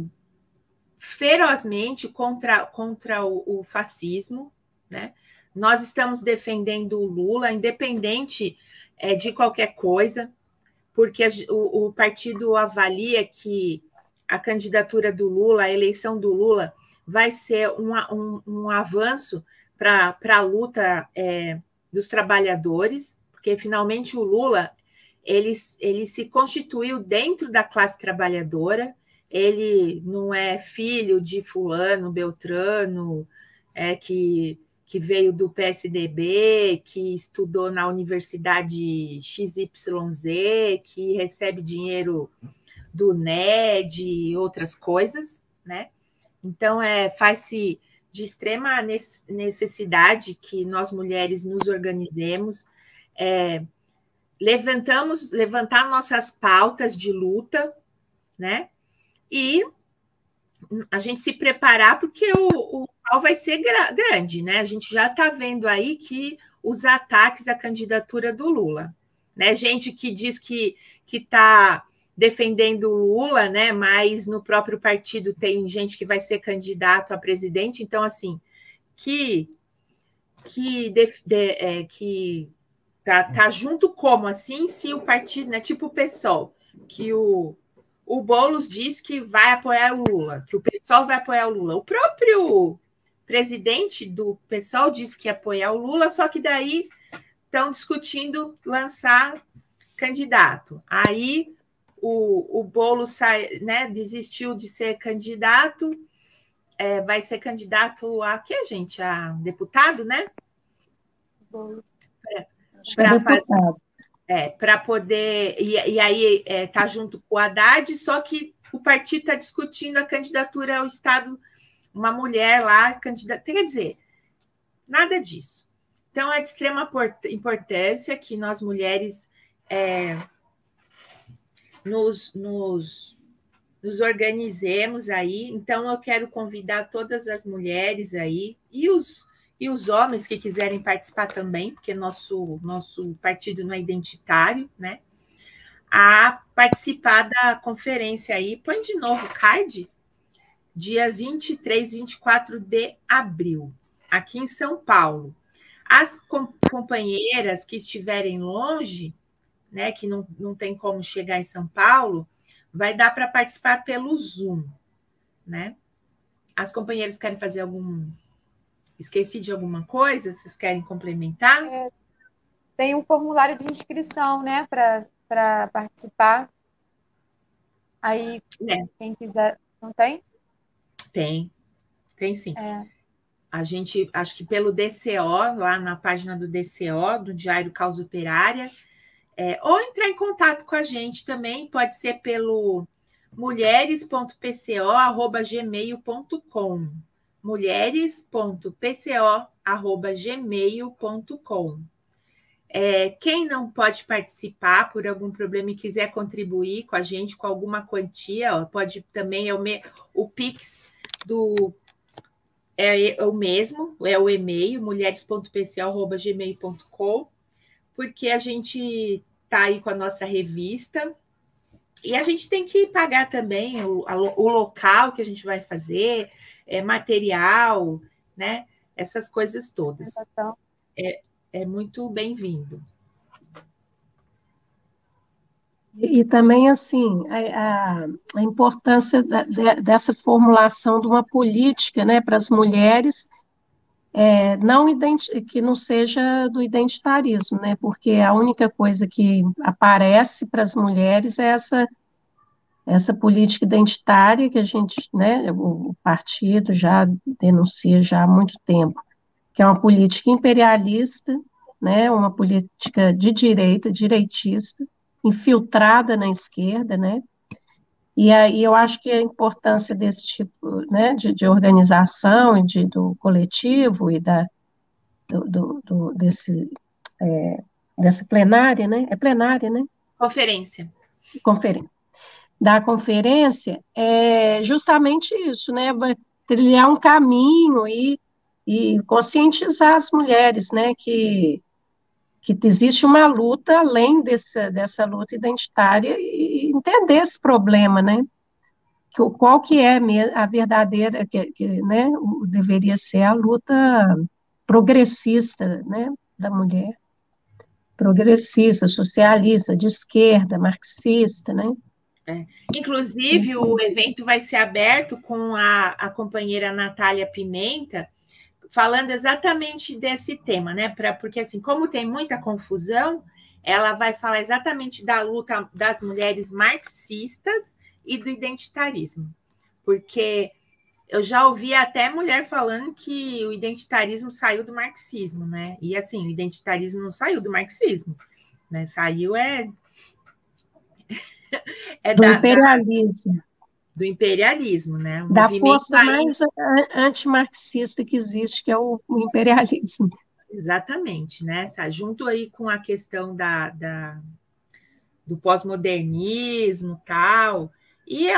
ferozmente contra o fascismo, né? Nós estamos defendendo o Lula, independente de qualquer coisa, porque o partido avalia que a candidatura do Lula, a eleição do Lula, vai ser um avanço para a luta dos trabalhadores, porque finalmente o Lula ele se constituiu dentro da classe trabalhadora, ele não é filho de fulano, beltrano, que veio do PSDB, que estudou na Universidade XYZ, que recebe dinheiro do NED e outras coisas, né? Então, faz-se de extrema necessidade que nós mulheres nos organizemos, levantar nossas pautas de luta, né? E a gente se preparar, porque o pau vai ser grande, né? A gente já está vendo aí que os ataques à candidatura do Lula, né? Gente que diz que está defendendo o Lula, né? Mas no próprio partido tem gente que vai ser candidato a presidente, então assim que tá junto como assim, se o partido, né? Tipo o PSOL, que o Boulos diz que vai apoiar o Lula, que o PSOL vai apoiar o Lula. O próprio presidente do PSOL disse que ia apoiar o Lula, só que daí estão discutindo lançar candidato. Aí o Boulos né, desistiu de ser candidato, vai ser candidato a quê, gente? A deputado, né? Acho que é deputado. para poder. E aí tá junto com o Haddad, só que o partido está discutindo a candidatura ao Estado, uma mulher lá, candidata. Quer dizer, nada disso. Então, é de extrema importância que nós mulheres nos organizemos aí. Então, eu quero convidar todas as mulheres aí e os homens que quiserem participar também, porque nosso partido não é identitário, né? A participar da conferência aí. Põe de novo o card, dia 23, 24 de abril, aqui em São Paulo. As companheiras que estiverem longe, né, que não tem como chegar em São Paulo, vai dar para participar pelo Zoom, né? As companheiras querem fazer Esqueci de alguma coisa? Vocês querem complementar? Tem um formulário de inscrição, né, para participar. Aí, quem quiser... Não tem? Tem sim. A gente, acho que pelo DCO, lá na página do DCO, do Diário Causa Operária, ou entrar em contato com a gente também, pode ser pelo mulheres.pco@gmail.com, mulheres.pco@gmail.com. Quem não pode participar por algum problema e quiser contribuir com a gente com alguma quantia, pode também, o Pix é o mesmo, é o e-mail, mulheres.pco@gmail.com, porque a gente está aí com a nossa revista e a gente tem que pagar também o local que a gente vai fazer, material, né? Essas coisas todas. É muito bem-vindo. E também, assim, a importância dessa formulação de uma política, né, para as mulheres, que não seja do identitarismo, né, porque a única coisa que aparece para as mulheres é essa política identitária que a gente, né, o partido já denuncia já há muito tempo, que é uma política imperialista, né, uma política de direita, direitista, infiltrada na esquerda, né? E aí eu acho que a importância desse tipo, né, de organização e do coletivo e dessa plenária, né? É plenária, né? Conferência. Da conferência é justamente isso, né? Vai trilhar um caminho e conscientizar as mulheres, né? Que existe uma luta além dessa luta identitária e entender esse problema, né? Qual que é a verdadeira, né, deveria ser a luta progressista, né, da mulher, progressista, socialista, de esquerda, marxista, né? Inclusive, o evento vai ser aberto com a companheira Natália Pimenta, falando exatamente desse tema, né? Porque, assim, como tem muita confusão, ela vai falar exatamente da luta das mulheres marxistas e do identitarismo. Porque eu já ouvi até mulher falando que o identitarismo saiu do marxismo, né? E, assim, o identitarismo não saiu do marxismo, né? Saiu do imperialismo. Do imperialismo, né? Da força mais antimarxista que existe, que é o imperialismo. Exatamente, né? Junto aí com a questão do pós-modernismo tal. E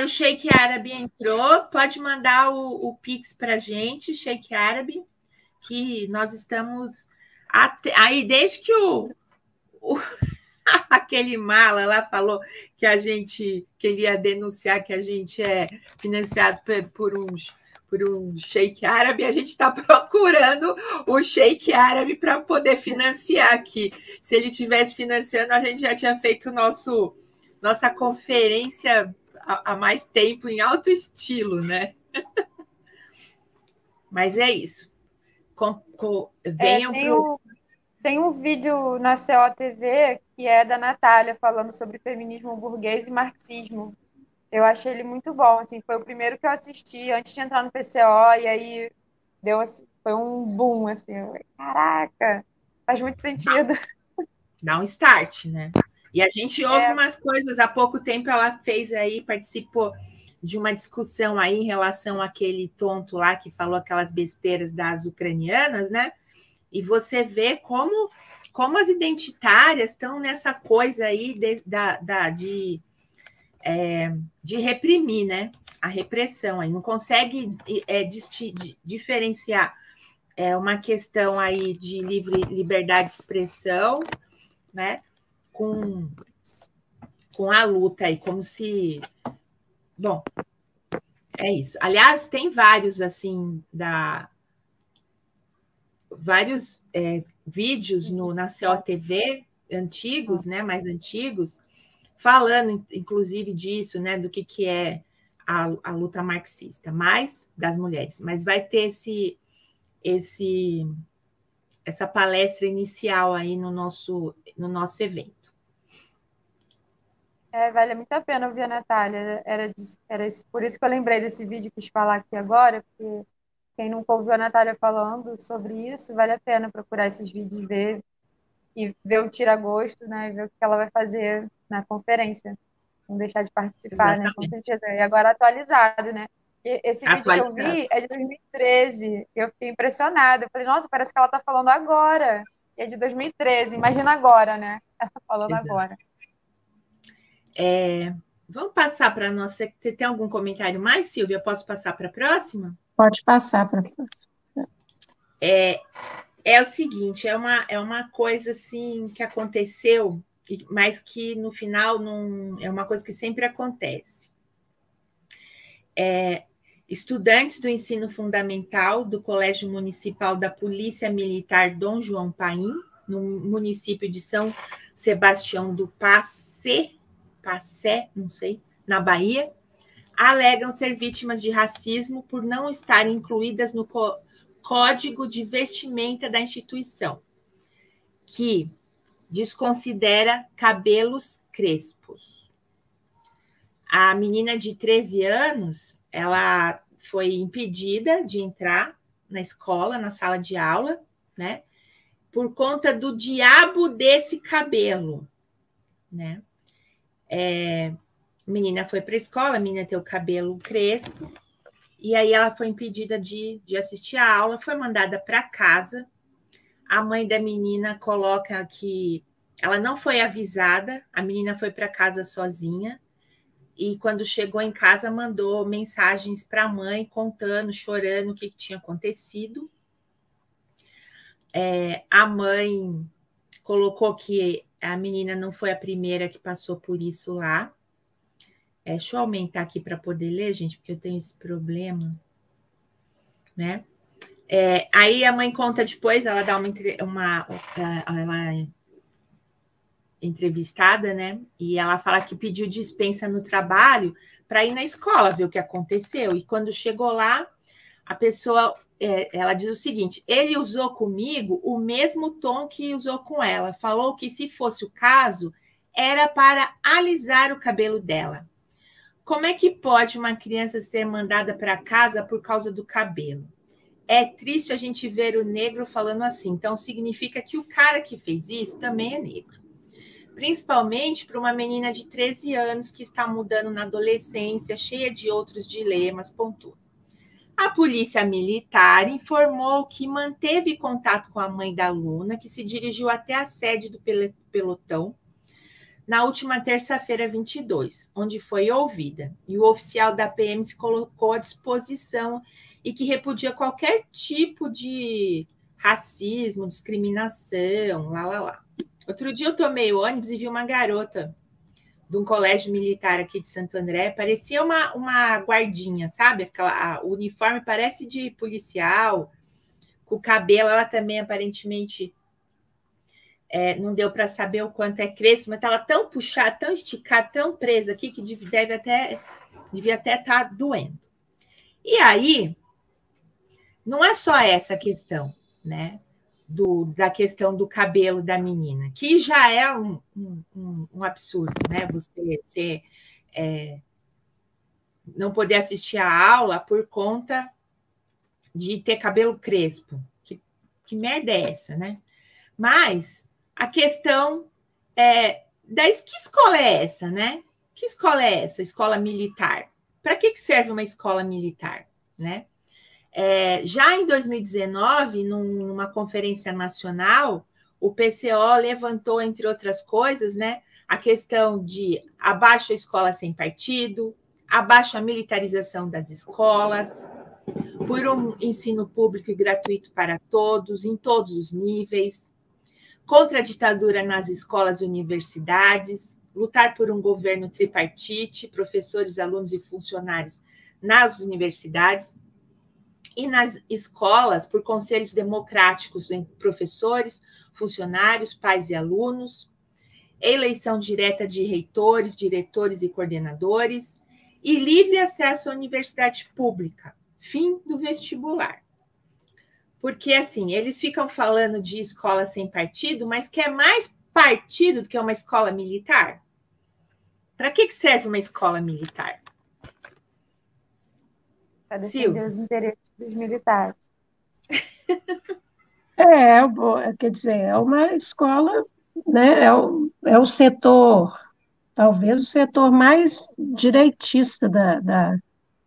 o Sheik Árabe entrou, pode mandar o Pix para a gente, Sheik Árabe, que nós estamos aí desde que aquele mala lá falou que ele ia denunciar que a gente é financiado por um sheik árabe, a gente está procurando o sheik árabe para poder financiar aqui. Se ele tivesse financiando, a gente já tinha feito nossa conferência há mais tempo, em alto estilo, né? Mas é isso. Venham Tem um vídeo na COTV que é da Natália falando sobre feminismo burguês e marxismo. Eu achei ele muito bom, assim, foi o primeiro que eu assisti antes de entrar no PCO, e aí foi um boom, assim, caraca! Faz muito sentido. Dá um start, né? E a gente ouve umas coisas. Há pouco tempo ela fez aí, participou de uma discussão aí em relação àquele tonto lá que falou aquelas besteiras das ucranianas, né? E você vê como as identitárias estão nessa coisa aí de reprimir, né? A repressão aí. Não consegue diferenciar uma questão aí de liberdade de expressão, né? Com a luta aí, como se... Bom, é isso. Aliás, tem vários, assim, vários vídeos na COTV antigos, né, mais antigos, falando, inclusive, disso, né, do que é a luta marxista, mais das mulheres. Mas vai ter essa palestra inicial aí no nosso evento. Vale muito a pena ouvir a Natália. Era por isso que eu lembrei desse vídeo que quis falar aqui agora, porque quem nunca ouviu a Natália falando sobre isso, vale a pena procurar esses vídeos, ver o tira-gosto, né? E ver o que ela vai fazer na conferência. Não deixar de participar, Exatamente. Né? Com certeza. E agora atualizado, né? E esse vídeo que eu vi é de 2013. Eu fiquei impressionada. Eu falei, nossa, parece que ela está falando agora. E é de 2013. Imagina agora, né? Ela tá falando agora. Vamos passar para a nossa... Você tem algum comentário mais, Silvia? Posso passar para a próxima? Pode passar para a próxima. É o seguinte, é uma coisa assim que aconteceu, mas que no final não é uma coisa que sempre acontece. Estudantes do ensino fundamental do Colégio Municipal da Polícia Militar Dom João Paim, no município de São Sebastião do Passé, não sei, na Bahia, alegam ser vítimas de racismo por não estarem incluídas no Código de Vestimenta da instituição, que desconsidera cabelos crespos. A menina de 13 anos, ela foi impedida de entrar na escola, na sala de aula, né? Por conta do diabo desse cabelo, né? A menina foi para a escola, a menina tem o cabelo crespo, e aí ela foi impedida de assistir a aula, foi mandada para casa. A mãe da menina coloca que ela não foi avisada, a menina foi para casa sozinha, e quando chegou em casa mandou mensagens para a mãe contando, chorando o que tinha acontecido. A mãe colocou que a menina não foi a primeira que passou por isso lá. Deixa eu aumentar aqui para poder ler, gente, porque eu tenho esse problema, né? Aí a mãe conta depois, ela dá ela é entrevistada, né? E ela fala que pediu dispensa no trabalho para ir na escola ver o que aconteceu. E quando chegou lá, a pessoa, ela diz o seguinte: ele usou comigo o mesmo tom que usou com ela. Falou que se fosse o caso, era para alisar o cabelo dela. Como é que pode uma criança ser mandada para casa por causa do cabelo? É triste a gente ver o negro falando assim. Então, significa que o cara que fez isso também é negro. Principalmente para uma menina de 13 anos que está mudando na adolescência, cheia de outros dilemas, pontua. A polícia militar informou que manteve contato com a mãe da aluna, que se dirigiu até a sede do pelotão na última terça-feira, 22, onde foi ouvida. E o oficial da PM se colocou à disposição e que repudia qualquer tipo de racismo, discriminação, lá. Outro dia eu tomei o ônibus e vi uma garota de um colégio militar aqui de Santo André, parecia uma guardinha, sabe? O uniforme parece de policial, com o cabelo, ela também aparentemente não deu para saber o quanto é crespo, mas estava tão puxada, tão esticada, tão presa aqui, que devia até estar doendo. E aí, não é só essa questão, né? Da questão do cabelo da menina, que já é um absurdo, né? Você não poder assistir a aula por conta de ter cabelo crespo. Que merda é essa, né? Mas a questão é, que escola é essa, né? Que escola é essa? Escola militar. Para que serve uma escola militar, né? Já em 2019, numa conferência nacional, o PCO levantou, entre outras coisas, né, a questão de abaixo a escola sem partido, abaixo a militarização das escolas, por um ensino público e gratuito para todos, em todos os níveis, contra a ditadura nas escolas e universidades, lutar por um governo tripartite, professores, alunos e funcionários nas universidades, e nas escolas por conselhos democráticos entre professores, funcionários, pais e alunos, eleição direta de reitores, diretores e coordenadores, e livre acesso à universidade pública, fim do vestibular. Porque, assim, eles ficam falando de escola sem partido, mas quer mais partido do que uma escola militar? Para que serve uma escola militar? Para defender os interesses dos militares. Quer dizer, é uma escola, né? É o setor, talvez o setor mais direitista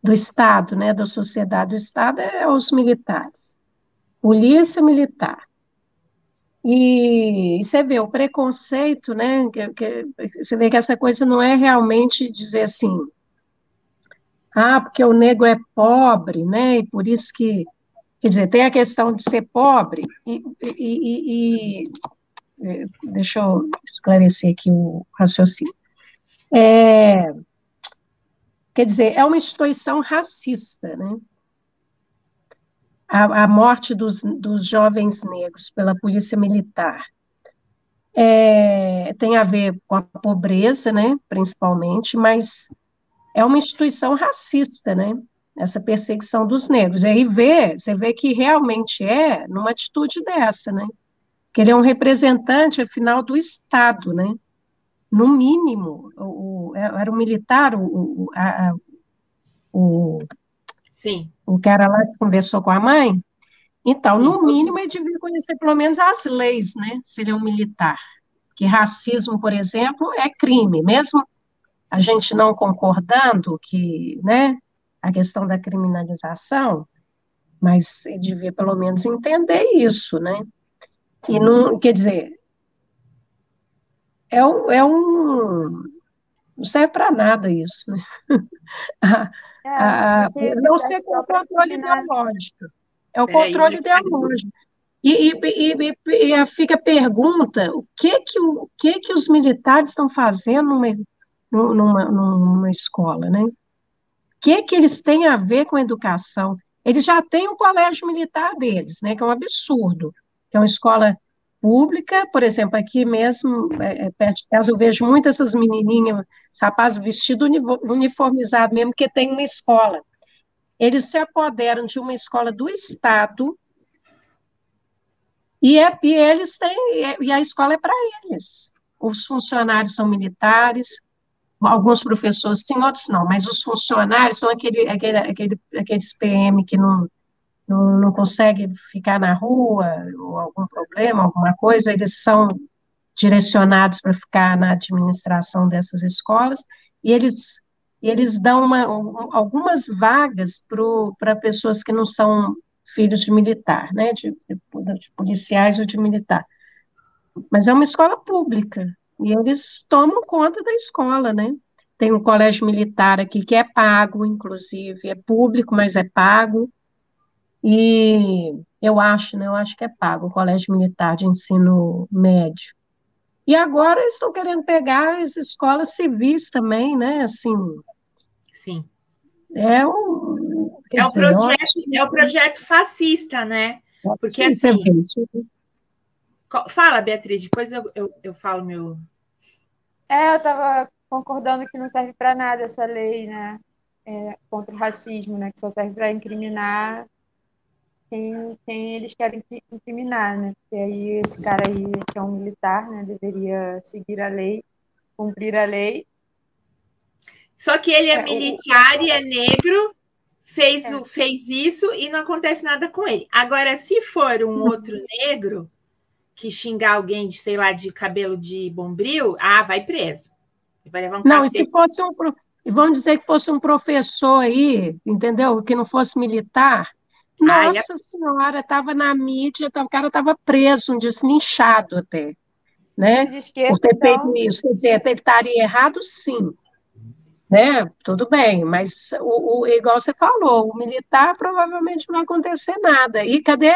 do Estado, né? Da sociedade do Estado, é os militares. Polícia militar. E você vê o preconceito, né? Você vê que essa coisa não é realmente dizer assim, porque o negro é pobre, né? E por isso que, quer dizer, tem a questão de ser pobre, deixa eu esclarecer aqui o raciocínio. Quer dizer, é uma instituição racista, né? A morte dos jovens negros pela polícia militar tem a ver com a pobreza, né? Principalmente, mas é uma instituição racista, né? Essa perseguição dos negros. E aí você vê que realmente é numa atitude dessa, né? Que ele é um representante, afinal, do Estado, né? No mínimo, era um militar, Sim. o cara lá que conversou com a mãe. Então, no mínimo, ele devia conhecer pelo menos as leis, né? Se ele é um militar. Que racismo, por exemplo, é crime, mesmo a gente não concordando que, né, a questão da criminalização, mas ele devia pelo menos entender isso, né? E não, quer dizer, não serve para nada isso, né? Não ser com o controle ideológico. É o controle ideológico. E fica a pergunta, o que os militares estão fazendo numa escola, né? O que eles têm a ver com a educação? Eles já têm o colégio militar deles, né? Que é um absurdo. Que é uma escola pública, por exemplo, aqui mesmo, perto de casa, eu vejo muitas essas menininhas, rapazes vestidos uniformizados mesmo, que tem uma escola. Eles se apoderam de uma escola do Estado e eles têm, e a escola é para eles. Os funcionários são militares, alguns professores sim, outros não, mas os funcionários são aqueles PM que não conseguem ficar na rua, ou algum problema, alguma coisa, eles são direcionados para ficar na administração dessas escolas, e eles dão algumas vagas para pessoas que não são filhos de militar, né, de policiais ou de militar. Mas é uma escola pública, e eles tomam conta da escola, né? Tem um colégio militar aqui que é pago, inclusive, é público, mas é pago, e eu acho, né, que é pago, o colégio militar de ensino médio. E agora eles estão querendo pegar as escolas civis também, né, assim... Sim. É o projeto fascista, né? Porque assim... Fala, Beatriz, depois eu falo meu... Eu estava concordando que não serve para nada essa lei, né? Contra o racismo, né? Que só serve para incriminar quem eles querem incriminar, né? Porque aí esse cara aí, que é um militar, né? Deveria seguir a lei, cumprir a lei. Só que ele é militar e é negro, fez isso e não acontece nada com ele. Agora, se for um outro negro, que xingar alguém de, sei lá, de cabelo de bombril, vai preso. Vai levar um Não, e cacete. se fosse vamos dizer que fosse um professor aí, entendeu? Que não fosse militar, Ai, nossa senhora, estava na mídia, o cara estava preso, um deslinchado até, né? Polícia de Por esquerda, ter feito então, isso. Quer dizer, ele estaria errado, sim, né? Tudo bem, mas igual você falou, o militar provavelmente não vai acontecer nada. E cadê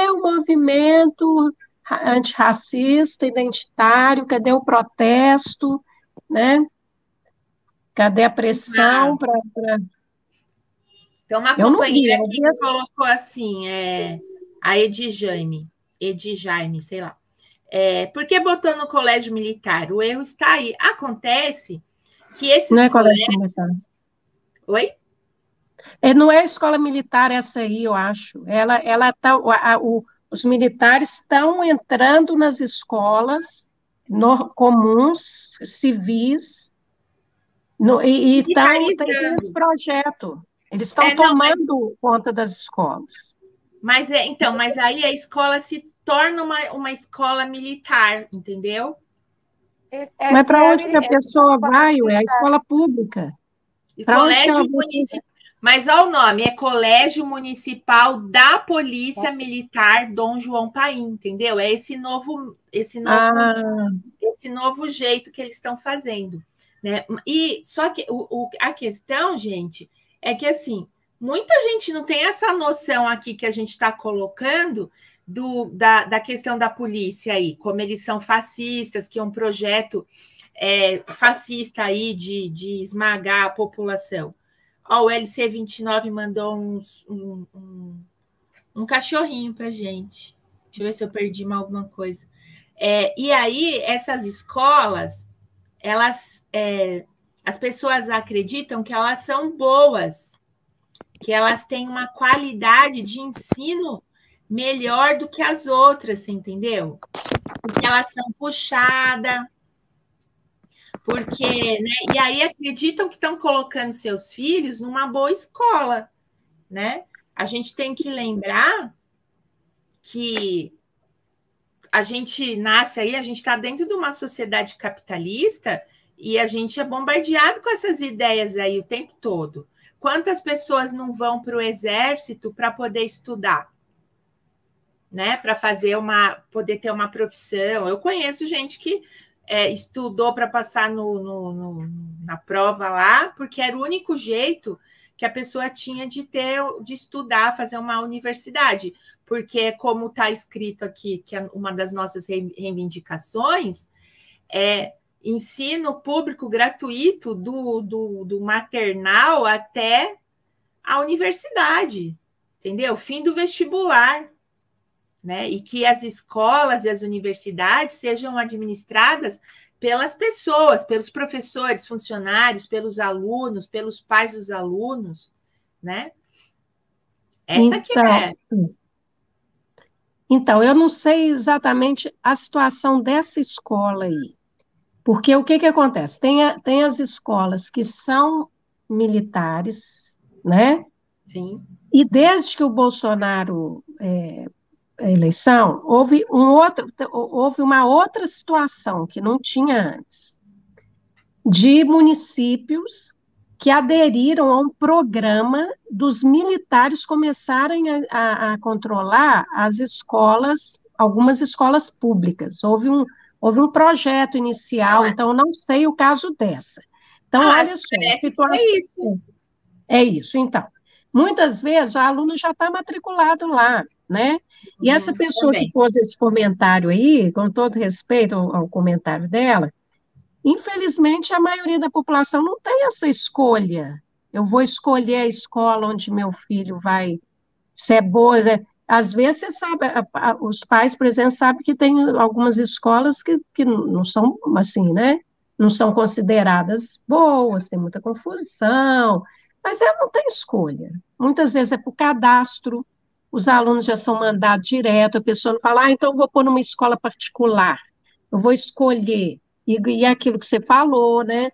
o movimento antirracista, identitário? Cadê o protesto, né? Cadê a ah, pressão para. tem uma Eu não vi, companheira eu aqui vi que assim. colocou assim, a Edi Jaime, sei lá. Por que botou no colégio militar? O erro está aí. Acontece que Não esses é colégios. colégio militar. Oi? Não é a escola militar essa aí, eu acho. Ela tá, os militares estão entrando nas escolas comuns, civis, tem esse Militarizando. projeto. Eles estão Não, tomando conta das escolas. mas aí a escola se torna uma escola militar, entendeu? Mas esse para é, onde que a pessoa vai? É a escola pública. E Para onde que ela colégio vai? municipal. Mas olha o nome, é Colégio Municipal da Polícia Militar Dom João Paim, entendeu? É Ah, esse novo jeito que eles estão fazendo, né? E só que a questão, gente, é que assim, muita gente não tem essa noção aqui que a gente está colocando da questão da polícia aí, como eles são fascistas, que é um projeto fascista aí de esmagar a população. Ó, o LC29 mandou um cachorrinho para gente. Deixa eu ver se eu perdi mais alguma coisa. E aí, essas escolas, as pessoas acreditam que elas são boas, que elas têm uma qualidade de ensino melhor do que as outras, você entendeu? Porque elas são puxadas, porque, né? E aí acreditam que estão colocando seus filhos numa boa escola, né? A gente tem que lembrar que a gente nasce aí, a gente está dentro de uma sociedade capitalista e a gente é bombardeado com essas ideias aí o tempo todo. Quantas pessoas não vão para o exército para poder estudar, né? Para poder ter uma profissão? Eu conheço gente que estudou para passar na prova lá, porque era o único jeito que a pessoa tinha de estudar, fazer uma universidade, porque como está escrito aqui, que é uma das nossas reivindicações, é ensino público gratuito do maternal até a universidade, entendeu? Fim do vestibular, né? E que as escolas e as universidades sejam administradas pelas pessoas, pelos professores, funcionários, pelos alunos, pelos pais dos alunos, né? Essa que é. Então, eu não sei exatamente a situação dessa escola aí, porque o que acontece? Tem as escolas que são militares, né? Sim. E desde que o Bolsonaro a eleição, houve uma outra situação que não tinha antes, de municípios que aderiram a um programa dos militares começarem a controlar as escolas, algumas escolas públicas. Houve um projeto inicial, então eu não sei o caso dessa. Então, olha só, é isso. É isso, então. Muitas vezes o aluno já está matriculado lá, né? E essa pessoa também. que pôs esse comentário aí, com todo respeito ao comentário dela, infelizmente a maioria da população não tem essa escolha. Eu vou escolher a escola onde meu filho vai ser boa. Às vezes você sabe, os pais, por exemplo, sabem que tem algumas escolas que não são assim, né? Não são consideradas boas, tem muita confusão, mas ela não tem escolha. Muitas vezes é por cadastro, os alunos já são mandados direto, a pessoa não fala, então eu vou pôr numa escola particular, eu vou escolher. E aquilo que você falou, né?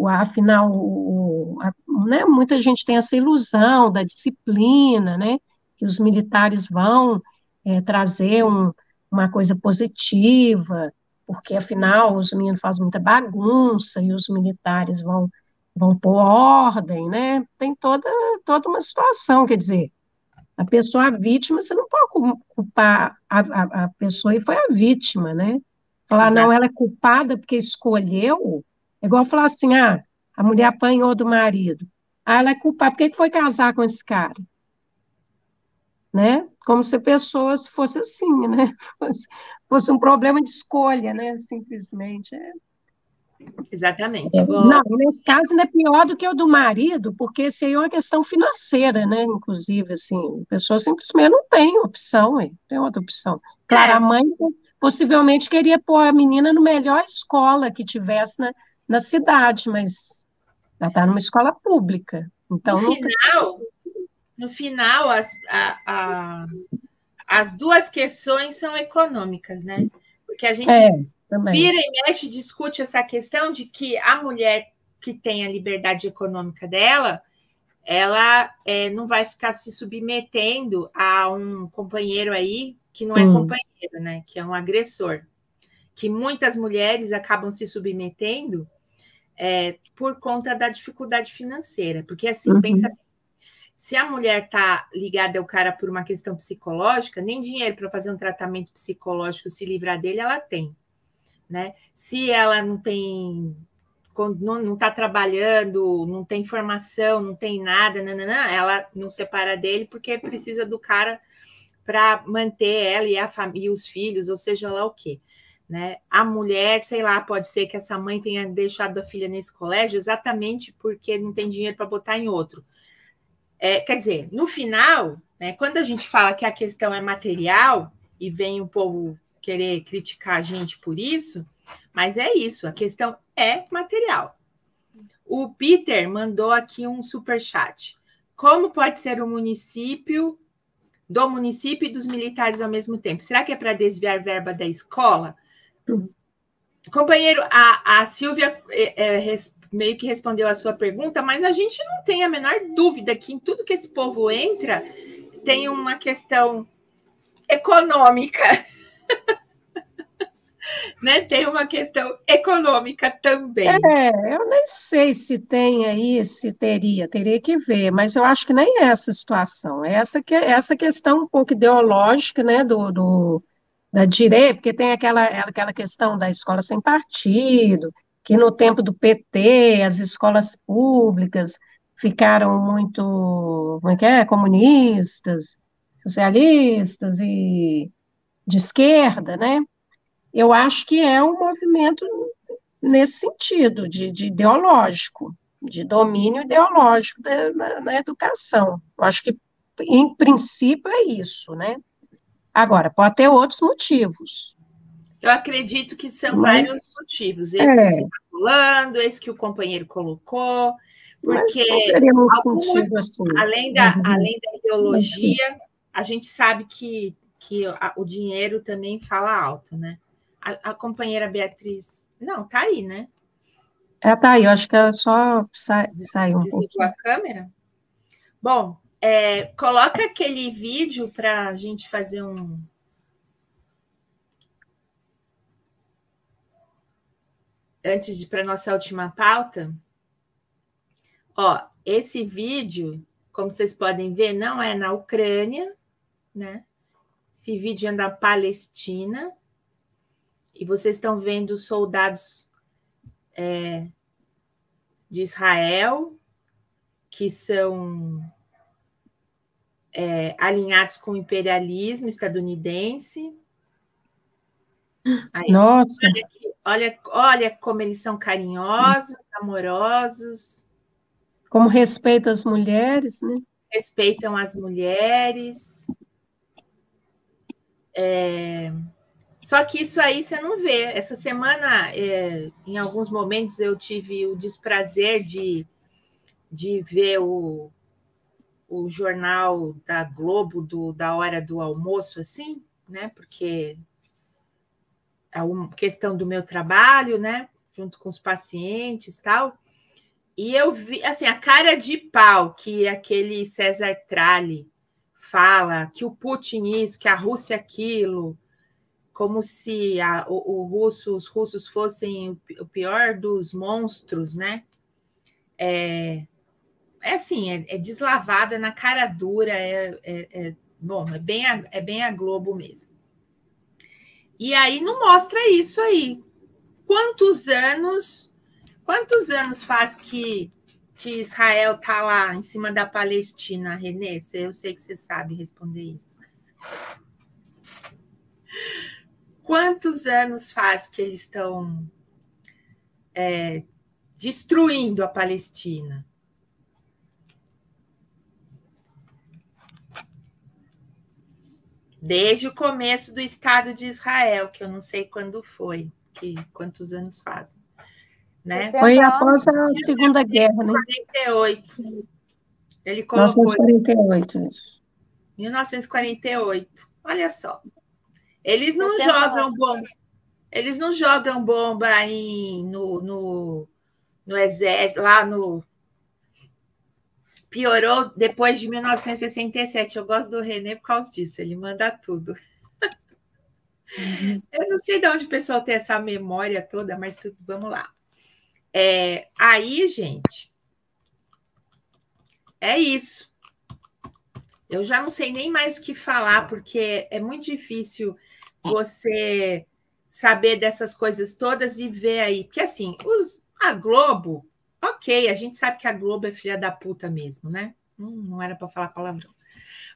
Afinal, né, muita gente tem essa ilusão da disciplina, né? Que os militares vão trazer uma coisa positiva, porque, afinal, os meninos fazem muita bagunça e os militares vão pôr ordem, né? Tem toda uma situação, quer dizer, a pessoa, a vítima, você não pode culpar a pessoa e foi a vítima, né? Falar, não, Exato. ela é culpada porque escolheu, é igual falar assim, a mulher apanhou do marido. Ela é culpada, por que foi casar com esse cara? Né? Como se a pessoa fosse assim, né? Fosse um problema de escolha, né? Simplesmente. Exatamente. Não, nesse caso ainda é pior do que o do marido, porque esse aí é uma questão financeira, né? Inclusive, assim, a pessoa simplesmente não tem opção, não tem outra opção. Claro, a mãe possivelmente queria pôr a menina no melhor escola que tivesse na cidade, mas ela está numa escola pública. Então, no final as duas questões são econômicas, né? Porque a gente vira e mexe, discute essa questão de que a mulher que tem a liberdade econômica dela, ela não vai ficar se submetendo a um companheiro aí que não é companheiro, né? Que é um agressor. Que muitas mulheres acabam se submetendo por conta da dificuldade financeira. Porque, assim, pensa bem, se a mulher está ligada ao cara por uma questão psicológica, nem dinheiro para fazer um tratamento psicológico, se livrar dele, ela tem. Né? Se ela não tem, não está trabalhando, não tem formação, não tem nada, ela não separa dele porque precisa do cara para manter ela e os filhos, ou seja lá o quê. Né? A mulher, sei lá, pode ser que essa mãe tenha deixado a filha nesse colégio exatamente porque não tem dinheiro para botar em outro. Quer dizer, no final, né, quando a gente fala que a questão é material, e vem o povo querer criticar a gente por isso, mas é isso, a questão é material. O Peter mandou aqui um superchat. Como pode ser do município e dos militares ao mesmo tempo? Será que é para desviar verba da escola? Companheiro, a Silvia meio que respondeu a sua pergunta, mas a gente não tem a menor dúvida que em tudo que esse povo entra tem uma questão econômica. Né? Tem uma questão econômica também. Eu nem sei se tem aí, se teria que ver, mas eu acho que nem é essa situação, essa questão um pouco ideológica, né, da direita, porque tem aquela questão da escola sem partido, que no tempo do PT as escolas públicas ficaram muito, como é que é, comunistas, socialistas e de esquerda, né? Eu acho que é um movimento nesse sentido, de ideológico, de domínio ideológico na educação. Eu acho que, em princípio, é isso, né? Agora, pode ter outros motivos. Eu acredito que são vários motivos. Esse que você está falando, esse que o companheiro colocou, porque além da ideologia, a gente sabe que o dinheiro também fala alto, né? A companheira Beatriz... Não, tá aí, né? Ela tá aí, eu acho que ela só saiu um pouquinho. Desligou a câmera? Bom, coloca aquele vídeo para a gente fazer um... Antes de ir para a nossa última pauta. Ó, esse vídeo, como vocês podem ver, não é na Ucrânia, né? Esse vídeo é da Palestina. E vocês estão vendo soldados de Israel que são alinhados com o imperialismo estadunidense. Aí, nossa! Olha como eles são carinhosos, amorosos. Como respeitam as mulheres, né? Respeitam as mulheres. Só que isso aí você não vê. Essa semana, em alguns momentos, eu tive o desprazer de ver o jornal da Globo da hora do almoço, assim, né? Porque é uma questão do meu trabalho, né? Junto com os pacientes e tal. E eu vi, assim, a cara de pau que aquele César Tralli fala que o Putin isso, que a Rússia aquilo, como se os russos fossem o pior dos monstros, né? Assim, é deslavada na cara dura, bom, é bem a Globo mesmo. E aí não mostra isso aí. Quantos anos faz que Israel está lá em cima da Palestina, Renê? Eu sei que você sabe responder isso. Quantos anos faz que eles estão destruindo a Palestina? Desde o começo do Estado de Israel, que eu não sei quando foi, quantos anos fazem. Né? Foi após a Segunda Guerra, né? 1948. Ele colocou 1948, isso. 1948. Olha só. Eles não jogam bomba. Eles não jogam bomba no exército, lá no. Piorou depois de 1967. Eu gosto do Renê por causa disso, ele manda tudo. Eu não sei de onde o pessoal tem essa memória toda, mas vamos lá. Aí, gente, é isso. Eu já não sei nem mais o que falar, porque é muito difícil você saber dessas coisas todas e ver aí. Porque, assim, a Globo, ok, a gente sabe que a Globo é filha da puta mesmo, né? Não era para falar palavrão.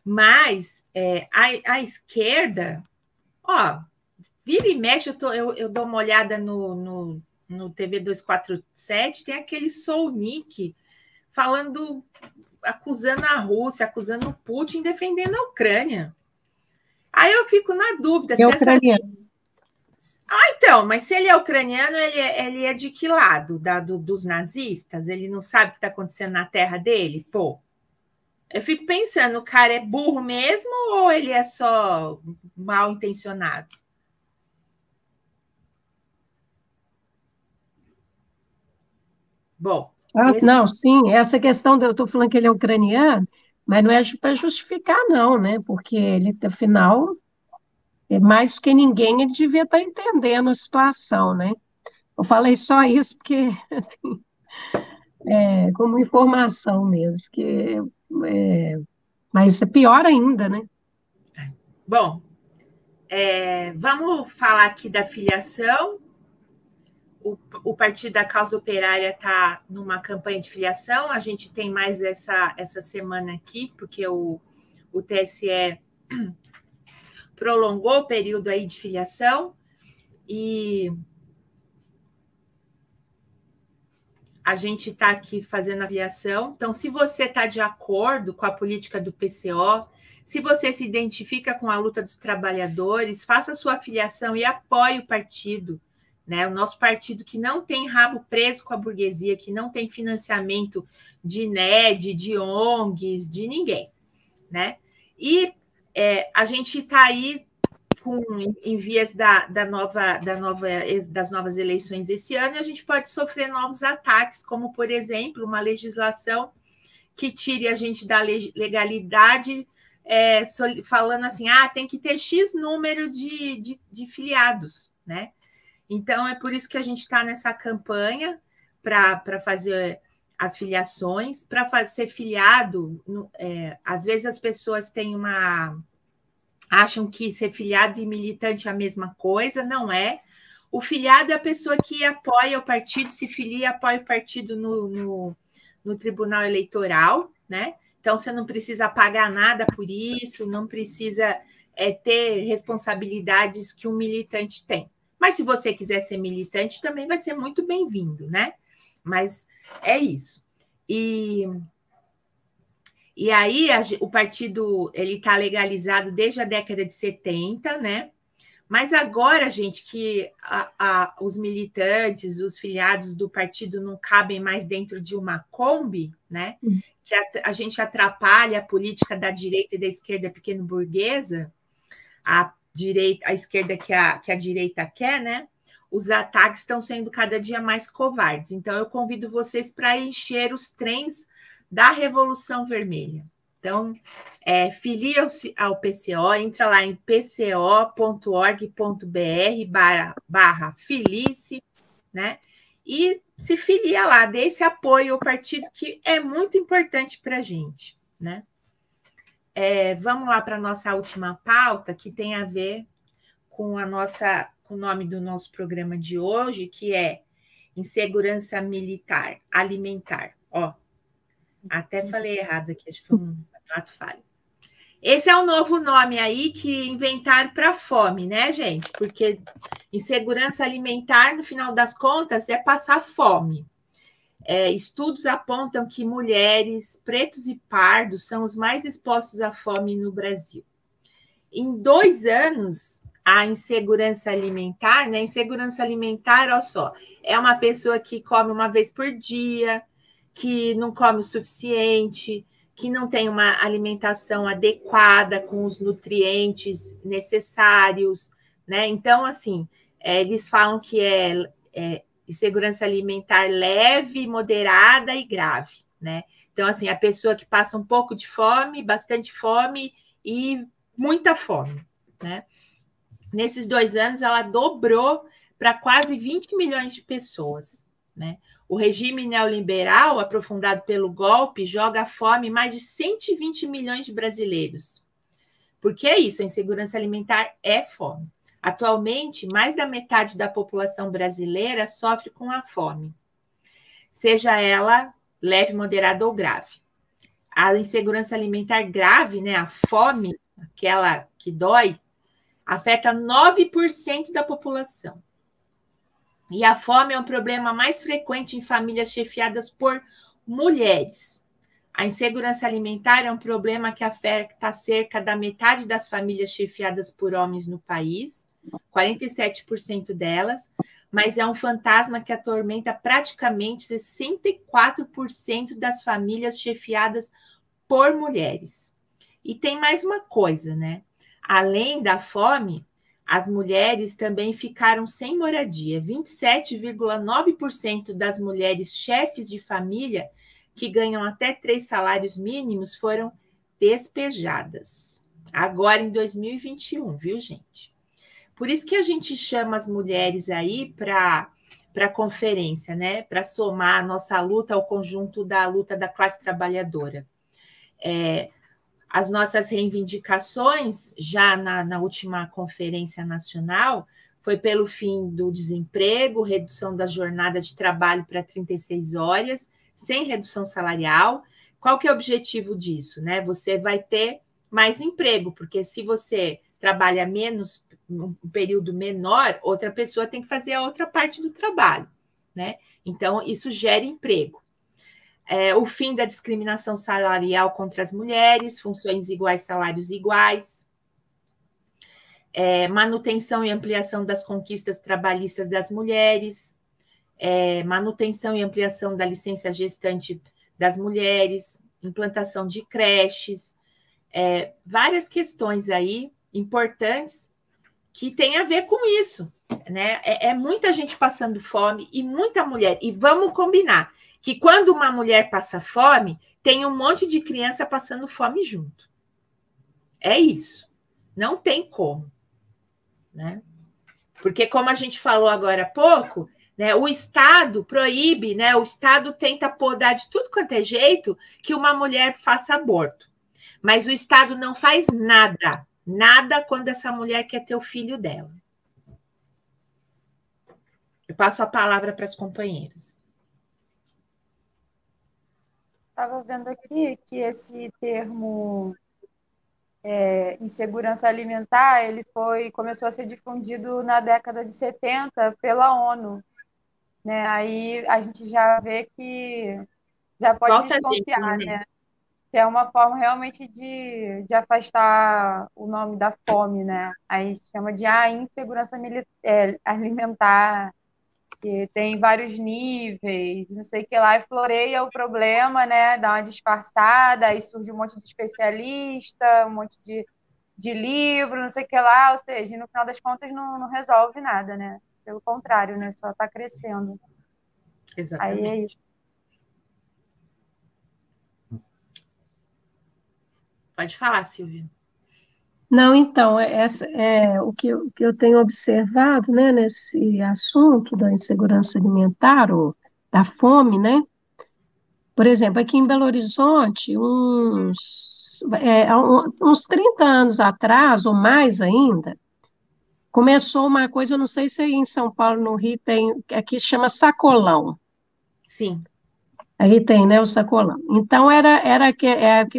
Mas a esquerda, ó, vira e mexe, eu dou uma olhada no TV 247, tem aquele Solnik falando, acusando a Rússia, acusando o Putin, defendendo a Ucrânia. Aí eu fico na dúvida. É ucraniano. Então, mas se ele é ucraniano, ele é de que lado? Dos nazistas? Ele não sabe o que está acontecendo na terra dele? Pô, eu fico pensando, o cara é burro mesmo ou ele é só mal intencionado? Bom. Não, sim, essa questão, eu estou falando que ele é ucraniano, mas não é para justificar, não, né? Porque ele, afinal, mais que ninguém, ele devia estar entendendo a situação, né? Eu falei só isso porque, assim, como informação mesmo, mas é pior ainda, né? Bom, vamos falar aqui da filiação. O Partido da Causa Operária está numa campanha de filiação. A gente tem mais essa semana aqui, porque o TSE prolongou o período aí de filiação e a gente está aqui fazendo a filiação. Então, se você está de acordo com a política do PCO, se você se identifica com a luta dos trabalhadores, faça sua filiação e apoie o partido. Né? O nosso partido que não tem rabo preso com a burguesia, que não tem financiamento de INED, de ONGs, de ninguém. Né? E a gente está aí em vias das novas eleições esse ano, e a gente pode sofrer novos ataques, como, por exemplo, uma legislação que tire a gente da legalidade, falando assim, tem que ter X número de filiados, né? Então, é por isso que a gente está nessa campanha para fazer as filiações. Para ser filiado, às vezes as pessoas acham que ser filiado e militante é a mesma coisa, não é. O filiado é a pessoa que apoia o partido, se filia e apoia o partido no Tribunal Eleitoral, né? Então, você não precisa pagar nada por isso, não precisa ter responsabilidades que um militante tem. Mas se você quiser ser militante, também vai ser muito bem-vindo, né? Mas é isso. E aí o partido ele está legalizado desde a década de 70, né? Mas agora, gente, que os militantes, os filiados do partido não cabem mais dentro de uma Kombi, né? Que a gente atrapalha a política da direita e da esquerda pequeno-burguesa, a esquerda que a direita quer, né? Os ataques estão sendo cada dia mais covardes. Então, eu convido vocês para encher os trens da Revolução Vermelha. Então, filia-se ao PCO, entra lá em pco.org.br/filice, né? E se filia lá, dê esse apoio ao partido que é muito importante para a gente, né? Vamos lá para a nossa última pauta, que tem a ver com com o nome do nosso programa de hoje, que é Insegurança Militar Alimentar. Ó, até falei errado aqui, acho que foi um ato falho. Esse é o novo nome aí que inventaram para fome, né, gente? Porque insegurança alimentar, no final das contas, é passar fome. Estudos apontam que mulheres, pretos e pardos são os mais expostos à fome no Brasil. Em 2 anos, a insegurança alimentar, né? Insegurança alimentar, olha só, é uma pessoa que come uma vez por dia, que não come o suficiente, que não tem uma alimentação adequada com os nutrientes necessários, né? Então, assim, eles falam que é insegurança alimentar leve, moderada e grave, né? Então, assim, a pessoa que passa um pouco de fome, bastante fome e muita fome, né? Nesses 2 anos, ela dobrou para quase 20 milhões de pessoas, né? O regime neoliberal, aprofundado pelo golpe, joga à fome mais de 120 milhões de brasileiros. Porque é isso, a insegurança alimentar é fome. Atualmente, mais da metade da população brasileira sofre com a fome, seja ela leve, moderada ou grave. A insegurança alimentar grave, né, a fome, aquela que dói, afeta 9% da população. E a fome é um problema mais frequente em famílias chefiadas por mulheres. A insegurança alimentar é um problema que afeta cerca da metade das famílias chefiadas por homens no país, 47% delas, mas é um fantasma que atormenta praticamente 64% das famílias chefiadas por mulheres. E tem mais uma coisa, né? Além da fome, as mulheres também ficaram sem moradia. 27,9% das mulheres chefes de família que ganham até 3 salários mínimos foram despejadas. Agora em 2021, viu, gente? Por isso que a gente chama as mulheres aí para a conferência, né? Para somar a nossa luta ao conjunto da luta da classe trabalhadora. As nossas reivindicações, já na última conferência nacional, foi pelo fim do desemprego, redução da jornada de trabalho para 36 horas, sem redução salarial. Qual que é o objetivo disso, né? Você vai ter mais emprego, porque se você trabalha menos, um período menor, outra pessoa tem que fazer a outra parte do trabalho, né? Então, isso gera emprego. O fim da discriminação salarial contra as mulheres, funções iguais, salários iguais, manutenção e ampliação das conquistas trabalhistas das mulheres, manutenção e ampliação da licença gestante das mulheres, implantação de creches, várias questões aí importantes que têm a ver com isso, né? Muita gente passando fome e muita mulher. E vamos combinar que quando uma mulher passa fome, tem um monte de criança passando fome junto. É isso. Não tem como, né? Porque, como a gente falou agora há pouco, né, o Estado proíbe, né, o Estado tenta podar de tudo quanto é jeito que uma mulher faça aborto. Mas o Estado não faz nada, nada quando essa mulher quer ter o filho dela. Eu passo a palavra para as companheiras. Estava vendo aqui que esse termo insegurança alimentar começou a ser difundido na década de 70 pela ONU, né? Aí a gente já vê que já pode Falta desconfiar, gente, né? Que é uma forma realmente de afastar o nome da fome, né? Aí chama de insegurança alimentar, que tem vários níveis, não sei o que lá, e floreia o problema, né? Dá uma disfarçada, aí surge um monte de especialista, um monte de livro, não sei o que lá, ou seja, no final das contas não resolve nada, né? Pelo contrário, né? Só está crescendo. Exatamente. Aí é isso. Pode falar, Silvia. Não, então, essa é o que eu tenho observado, né, nesse assunto da insegurança alimentar, ou da fome, né? Por exemplo, aqui em Belo Horizonte, uns 30 anos atrás, ou mais ainda, começou uma coisa, eu não sei se aí em São Paulo, no Rio, tem, aqui chama sacolão. Sim. Aí tem, né, o sacolão. Então, era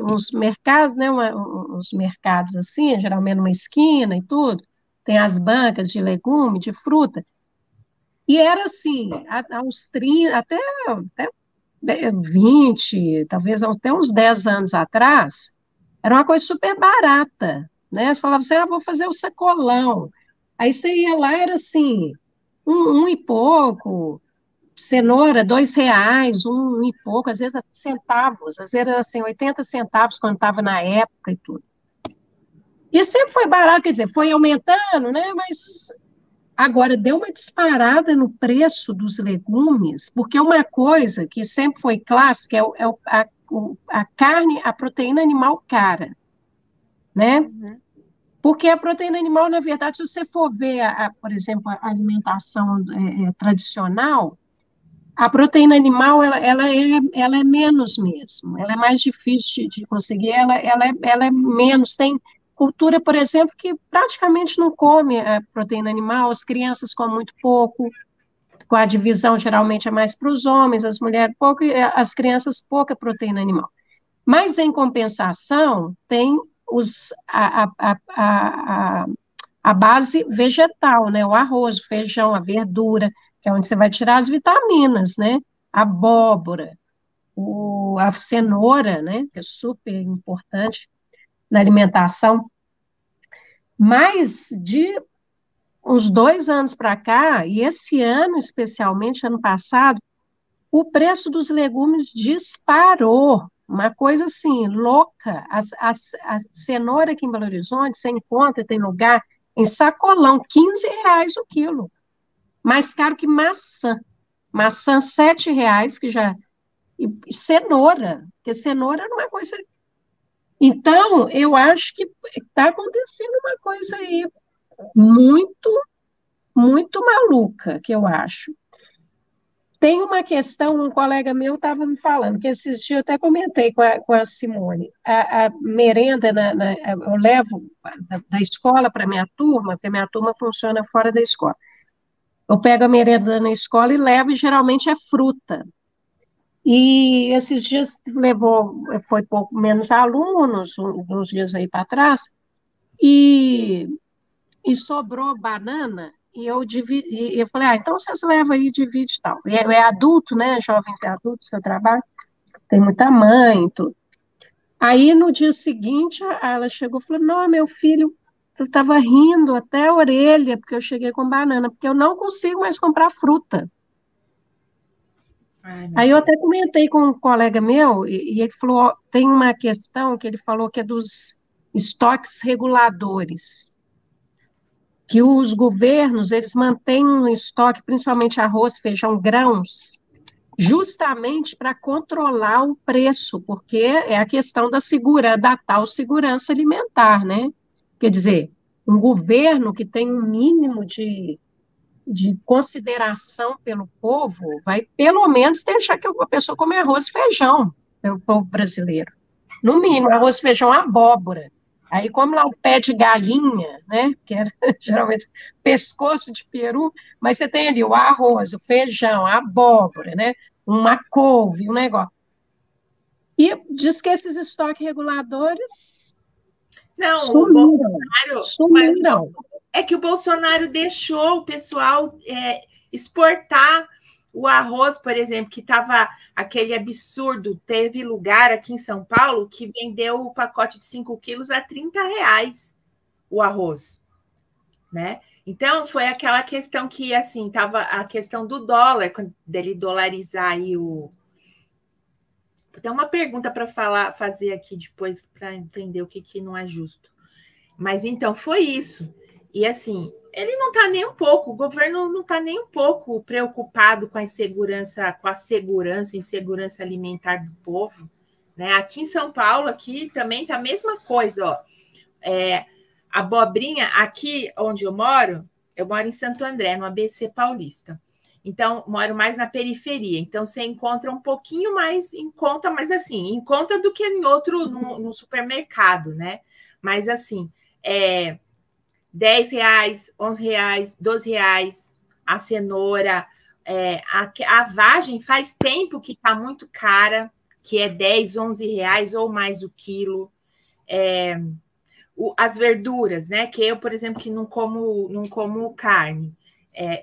uns mercados, né, uns mercados assim, geralmente numa esquina e tudo, tem as bancas de legume, de fruta, e era assim, há uns 30, até 20, talvez até uns 10 anos atrás, era uma coisa super barata, né? Você falava assim, vou fazer o sacolão. Aí você ia lá, era assim, um e pouco, cenoura, R$ 2, um e pouco, às vezes centavos, às vezes assim, 80 centavos quando estava na época e tudo. E sempre foi barato, quer dizer, foi aumentando, né? Mas agora deu uma disparada no preço dos legumes, porque uma coisa que sempre foi clássica a carne, a proteína animal cara, né? Uhum. Porque a proteína animal, na verdade, se você for ver, por exemplo, a alimentação tradicional, a proteína animal, ela é menos mesmo, ela é mais difícil de conseguir, ela é menos, tem cultura, por exemplo, que praticamente não come a proteína animal, as crianças comem muito pouco, com a divisão geralmente é mais para os homens, as mulheres pouco, e as crianças pouca proteína animal. Mas, em compensação, tem a base vegetal, né? O arroz, o feijão, a verdura, que é onde você vai tirar as vitaminas, né? A abóbora, a cenoura, né? Que é super importante na alimentação. Mas de uns 2 anos para cá, e esse ano especialmente, ano passado, o preço dos legumes disparou. Uma coisa assim, louca. A cenoura aqui em Belo Horizonte, você encontra, tem lugar em sacolão, R$ 15 o quilo. Mais caro que maçã. Maçã, R$ 7, que já. E cenoura, porque cenoura não é coisa. Então, eu acho que está acontecendo uma coisa aí muito, muito maluca, que eu acho. Tem uma questão, um colega meu estava me falando, que esses dias eu até comentei com a Simone, a merenda, eu levo da escola para minha turma, porque minha turma funciona fora da escola. Eu pego a merenda na escola e levo, e geralmente é fruta. E esses dias foi pouco menos alunos, uns dias aí para trás, e sobrou banana, e eu dividi, e eu falei, então vocês levam aí e divide e tal. É adulto, né? Jovens e adultos que eu trabalho, tem muita mãe e tudo. Aí no dia seguinte, ela chegou e falou, não, meu filho, eu estava rindo até a orelha, porque eu cheguei com banana, porque eu não consigo mais comprar fruta. Aí eu até comentei com um colega meu, e ele falou, tem uma questão que ele falou que é dos estoques reguladores, que os governos, eles mantêm um estoque, principalmente arroz, feijão, grãos, justamente para controlar o preço, porque é a questão da tal segurança alimentar, né? Quer dizer, um governo que tem um mínimo de consideração pelo povo vai, pelo menos, deixar que a pessoa come arroz e feijão, pelo povo brasileiro. No mínimo, arroz, feijão, abóbora. Aí come lá um pé de galinha, né? Que era geralmente pescoço de peru, mas você tem ali o arroz, o feijão, a abóbora, né? Uma couve, um negócio. E diz que esses estoques reguladores não, sumiram. É que o Bolsonaro deixou o pessoal exportar o arroz, por exemplo, que estava aquele absurdo. Teve lugar aqui em São Paulo que vendeu o pacote de 5 quilos a R$30 o arroz, né? Então, foi aquela questão que, assim, estava a questão do dólar, dele dolarizar aí o... Tem uma pergunta para fazer aqui depois, para entender o que não é justo. Mas, então, foi isso. E, assim, ele não está nem um pouco, o governo não está nem um pouco preocupado com a insegurança alimentar do povo, né? Aqui em São Paulo, aqui também tá a mesma coisa, ó. A abobrinha, aqui onde eu moro em Santo André, no ABC Paulista. Então, moro mais na periferia. Então, você encontra um pouquinho mais em conta, mas assim, em conta do que em outro, no supermercado, né? Mas assim, R$10, R$11, R$12, a cenoura, a vagem faz tempo que está muito cara, que é R$10, R$11 ou mais o quilo. As verduras, né? Que eu, por exemplo, que não como carne.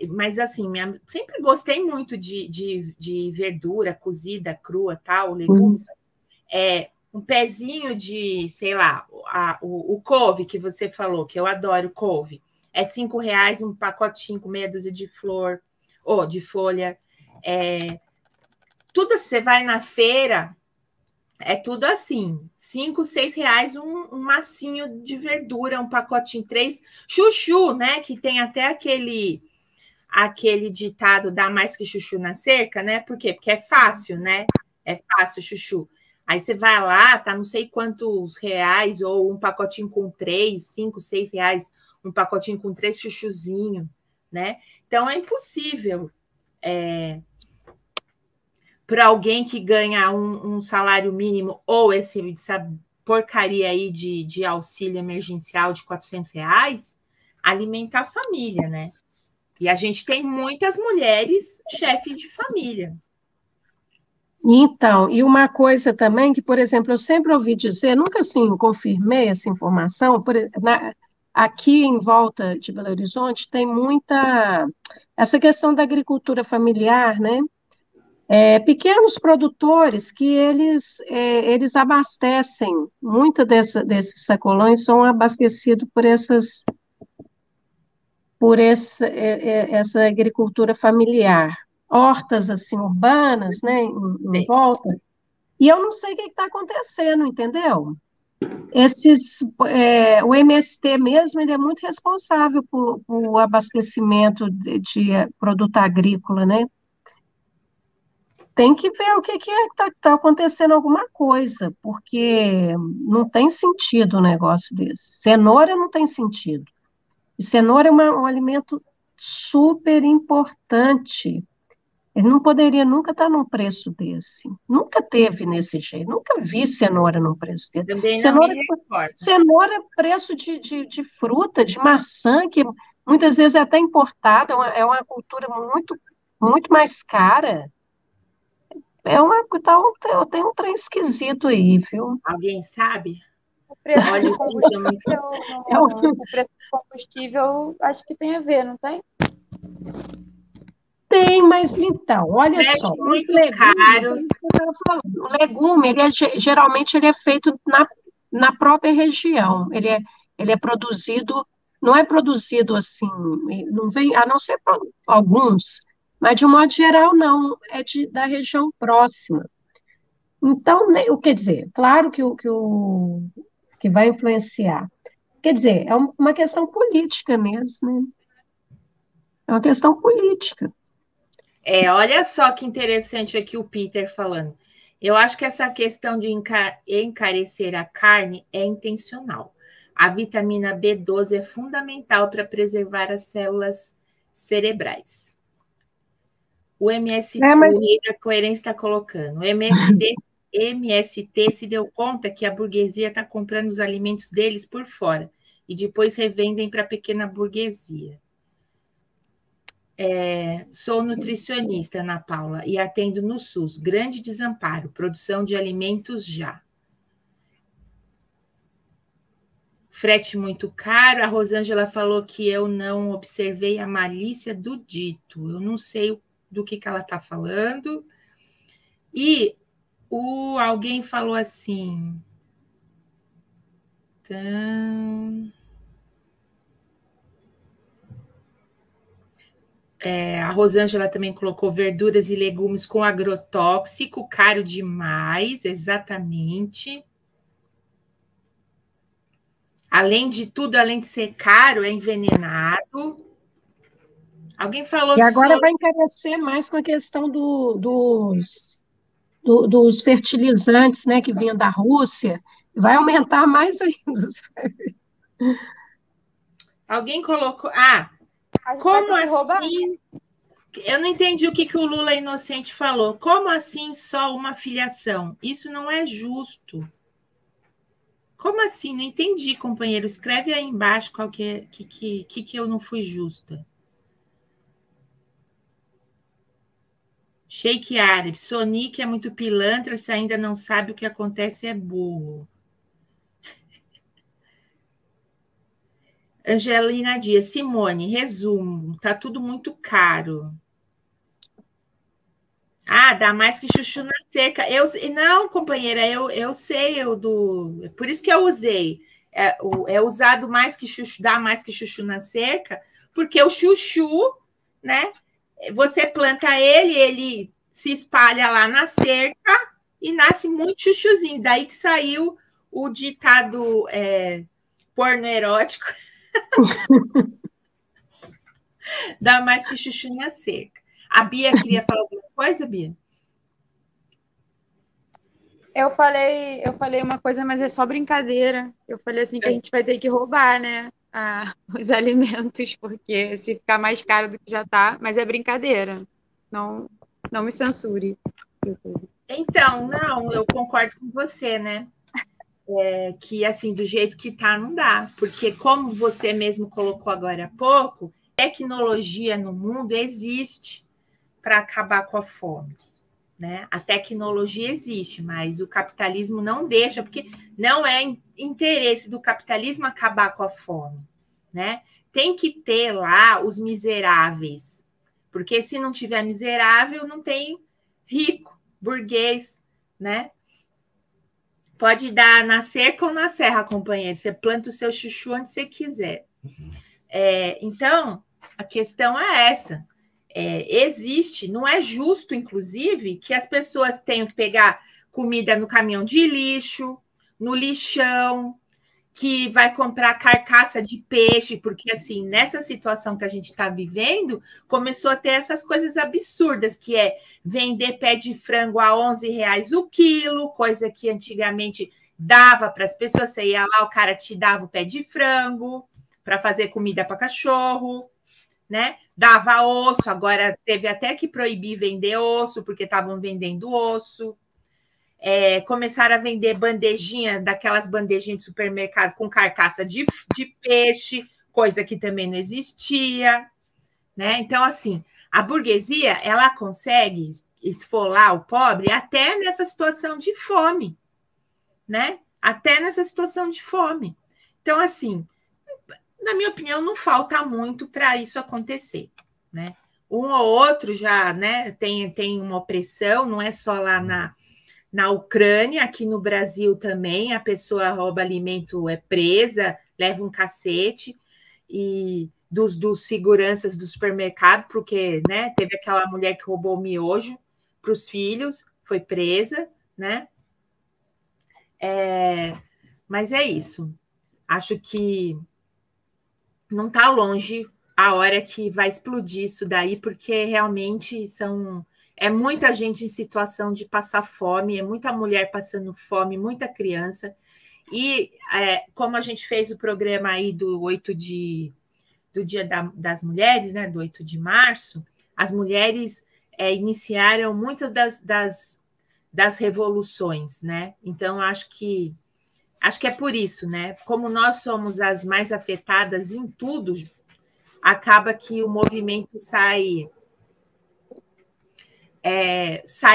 Mas assim, sempre gostei muito de verdura cozida, crua, tal, legumes. Um pezinho de, sei lá, o couve que você falou, que eu adoro couve. É R$5 um pacotinho com meia dúzia de flor, ou de folha. Tudo você vai na feira, é tudo assim, R$5, R$6 um massinho de verdura, um pacotinho, 3. Chuchu, né? Que tem até aquele ditado, dá mais que chuchu na cerca, né? Por quê? Porque é fácil, né? É fácil, chuchu. Aí você vai lá, tá não sei quantos reais, ou um pacotinho com 3, R$5, R$6, um pacotinho com 3 chuchuzinho, né? Então é impossível para alguém que ganha um salário mínimo ou essa porcaria aí de auxílio emergencial de R$400, alimentar a família, né? E a gente tem muitas mulheres chefes de família. Então, e uma coisa também que, por exemplo, eu sempre ouvi dizer, nunca assim confirmei essa informação, aqui em volta de Belo Horizonte tem muita essa questão da agricultura familiar, né? Pequenos produtores que eles abastecem, desses sacolões são abastecidos por essa agricultura familiar, hortas assim urbanas, né, em volta. E eu não sei o que está acontecendo, entendeu? O MST mesmo, ele é muito responsável por abastecimento de produto agrícola, né? Tem que ver o que está acontecendo alguma coisa, porque não tem sentido um negócio desse. Cenoura não tem sentido. E cenoura é um alimento super importante. Ele não poderia nunca estar num preço desse. Nunca teve nesse jeito. Nunca vi cenoura num preço desse. Também não me recordo. Cenoura é preço de fruta, de maçã, que muitas vezes é até importada, é uma cultura muito, muito mais cara. Tem um trem esquisito aí, viu? Alguém sabe? O preço Olha, do combustível, o preço do combustível, acho que tem a ver, não tem? Tem, mas então, olha só, muito legumes, caro. é isso que eu estava falando. O legume, geralmente ele é feito na própria região. Ele é produzido, não é produzido assim, não vem, a não ser alguns, mas de um modo geral não, da região próxima. Então, né, quer dizer, claro que vai influenciar. Quer dizer, é uma questão política mesmo, né? É uma questão política. Olha só que interessante aqui o Peter falando. Eu acho que essa questão de encarecer a carne é intencional. A vitamina B12 é fundamental para preservar as células cerebrais. O MST, o Rei da Coerência está colocando. O MST se deu conta que a burguesia está comprando os alimentos deles por fora e depois revendem para a pequena burguesia. Sou nutricionista, Ana Paula, e atendo no SUS. Grande desamparo, produção de alimentos já. Frete muito caro. A Rosângela falou que eu não observei a malícia do dito. Eu não sei do que ela está falando. E alguém falou assim... A Rosângela também colocou verduras e legumes com agrotóxico, caro demais, exatamente. Além de tudo, além de ser caro, é envenenado. Alguém falou E agora vai encarecer mais com a questão dos dos fertilizantes, né, que vinham da Rússia, vai aumentar mais ainda. Alguém colocou. A gente vai Como ter que roubar. assim? Eu não entendi o que o Lula inocente falou. Como assim só uma filiação? Isso não é justo. Como assim? Não entendi, companheiro. Escreve aí embaixo qual que eu não fui justa. Sheik Árabe. Sonic é muito pilantra, se ainda não sabe o que acontece, é burro. Angelina Dias. Simone, resumo. Tá tudo muito caro. Dá mais que chuchu na cerca. Não, companheira, eu sei, por isso que eu usei. É usado mais que chuchu, dá mais que chuchu na cerca, porque o chuchu, né? Você planta ele se espalha lá na cerca e nasce muito chuchuzinho. Daí que saiu o ditado porno erótico. Dá mais que chuchu na cerca. A Bia queria falar alguma coisa, Bia? Eu falei uma coisa, mas é só brincadeira. Eu falei assim que a gente vai ter que roubar, né? Os alimentos, porque se ficar mais caro do que já tá, mas é brincadeira. Não, não me censure, YouTube. Então, não, eu concordo com você, né? Que assim, do jeito que tá, não dá. Porque, como você mesmo colocou agora há pouco, tecnologia no mundo existe para acabar com a fome. Né? A tecnologia existe, mas o capitalismo não deixa, porque não é interesse do capitalismo acabar com a fome. Né? Tem que ter lá os miseráveis, porque se não tiver miserável, não tem rico, burguês, né? Pode dar na cerca ou na serra, companheiro. Você planta o seu chuchu onde você quiser. Então, a questão é essa. Existe, não é justo, inclusive, que as pessoas tenham que pegar comida no caminhão de lixo, no lixão, que vai comprar carcaça de peixe, porque, assim, nessa situação que a gente está vivendo, começou a ter essas coisas absurdas, que é vender pé de frango a R$ 11 o quilo, coisa que antigamente dava para as pessoas, você ia lá, o cara te dava o pé de frango para fazer comida para cachorro, né? Dava osso, agora teve até que proibir vender osso, porque estavam vendendo osso. Começaram a vender bandejinha, daquelas bandejinhas de supermercado com carcaça de peixe, coisa que também não existia, né? Então, assim, a burguesia, ela consegue esfolar o pobre até nessa situação de fome, né? Até nessa situação de fome. Então, assim, na minha opinião, não falta muito para isso acontecer, né? Um ou outro já, né, tem uma opressão, não é só lá na Ucrânia, aqui no Brasil também, a pessoa rouba alimento, é presa, leva um cacete, e dos seguranças do supermercado, porque, né, teve aquela mulher que roubou o miojo para os filhos, foi presa, né? Mas é isso. Acho que não está longe a hora que vai explodir isso daí, porque realmente é muita gente em situação de passar fome, é muita mulher passando fome, muita criança. E como a gente fez o programa aí do Dia das Mulheres, né, do 8 de março, as mulheres iniciaram muitas das revoluções, né? Então, acho que é por isso, né? Como nós somos as mais afetadas em tudo, acaba que o movimento sai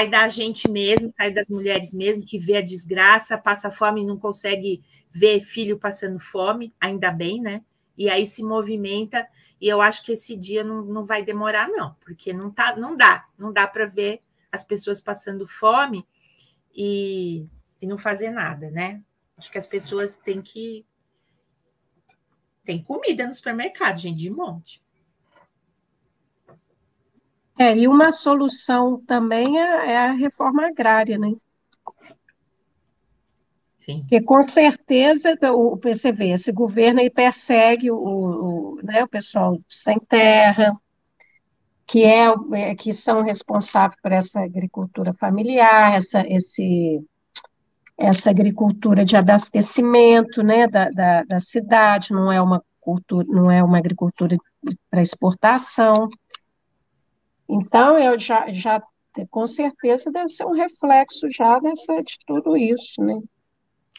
da gente mesmo, sai das mulheres mesmo, que vê a desgraça, passa fome e não consegue ver filho passando fome, ainda bem, né? E aí se movimenta, e eu acho que esse dia não vai demorar, não, porque não dá para ver as pessoas passando fome e não fazer nada, né? Acho que as pessoas têm comida no supermercado, gente, de monte. E uma solução também é a reforma agrária, né? Sim. Porque, com certeza, você vê, esse governo aí persegue né, o pessoal sem terra, que são responsáveis por essa agricultura familiar, essa agricultura de abastecimento, né, da cidade, não é uma cultura, não é uma agricultura para exportação. Então, eu já com certeza deve ser um reflexo já de tudo isso, né?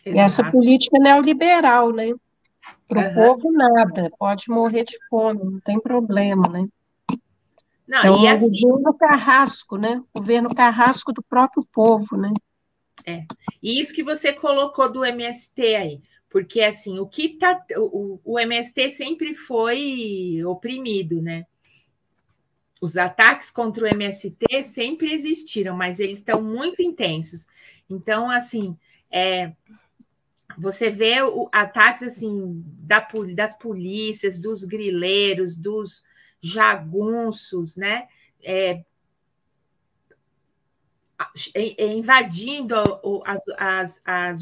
E essa Exato. política neoliberal, né? Para o Aham. povo, nada, pode morrer de fome, não tem problema, né? Não, É e um assim, governo carrasco, né? Governo carrasco do próprio povo, né? e isso que você colocou do MST aí, porque assim, o MST sempre foi oprimido, né? Os ataques contra o MST sempre existiram, mas eles estão muito intensos. Então, assim, você vê ataques assim das polícias, dos grileiros, dos jagunços, né? Invadindo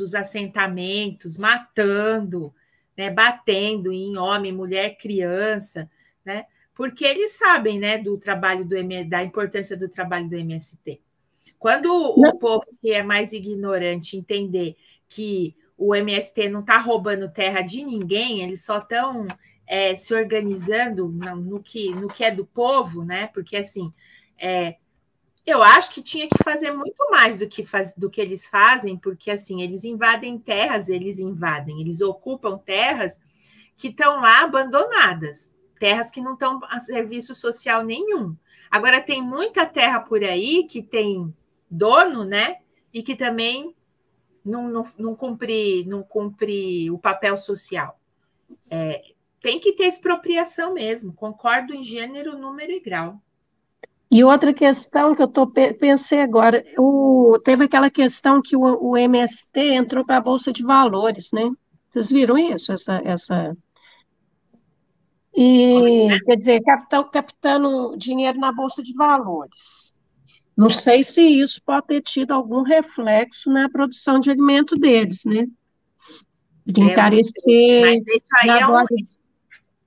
os assentamentos, matando, né? Batendo em homem, mulher, criança, né? Porque eles sabem, né, do trabalho da importância do trabalho do MST. Quando o Não, povo que é mais ignorante entender que o MST não está roubando terra de ninguém, eles só estão se organizando no que é do povo, né? Porque assim, eu acho que tinha que fazer muito mais do que eles fazem, porque assim, eles invadem terras, eles ocupam terras que estão lá abandonadas, terras que não estão a serviço social nenhum. Agora, tem muita terra por aí que tem dono, né? E que também não cumpre o papel social. Tem que ter expropriação mesmo, concordo em gênero, número e grau. e outra questão que pensei agora, teve aquela questão que o MST entrou para a Bolsa de Valores, né? Vocês viram isso? E, quer dizer, captando dinheiro na Bolsa de Valores. Não sei se isso pode ter tido algum reflexo na produção de alimento deles, né? De Eu não sei, encarecer, mas isso e aí agora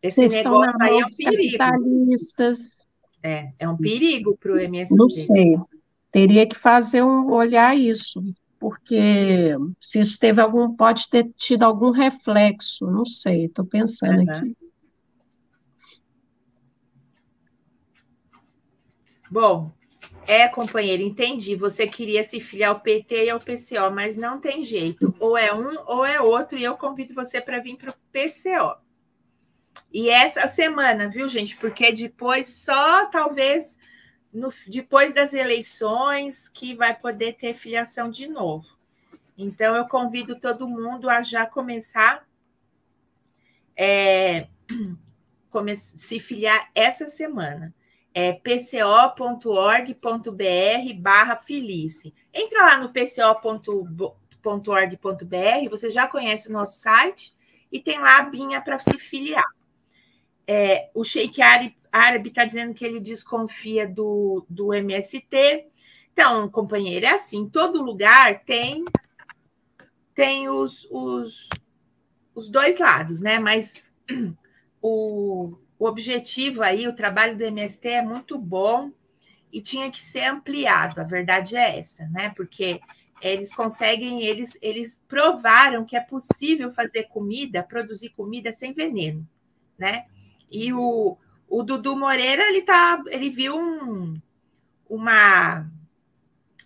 esse vocês estão negócio na aí mão é um dos perigo. capitalistas. É um perigo para o Não MST. sei. Teria que olhar isso, porque se isso pode ter tido algum reflexo, não sei, estou pensando Uhum. aqui. Bom, companheiro, entendi. Você queria se filiar ao PT e ao PCO, mas não tem jeito. Ou é um ou é outro, e eu convido você para vir para o PCO. E essa semana, viu, gente? Porque depois, só talvez depois das eleições, que vai poder ter filiação de novo. Então, eu convido todo mundo a já começar se filiar essa semana. É pco.org.br/filice. Entra lá no pco.org.br, você já conhece o nosso site e tem lá a abinha para se filiar. O Sheik Árabe está dizendo que ele desconfia do MST. Então, companheiro, é assim, em todo lugar tem os dois lados, né? Mas o objetivo aí, o trabalho do MST é muito bom e tinha que ser ampliado, a verdade é essa, né? Porque eles provaram que é possível fazer produzir comida sem veneno, né? E o Dudu Moreira, ele viu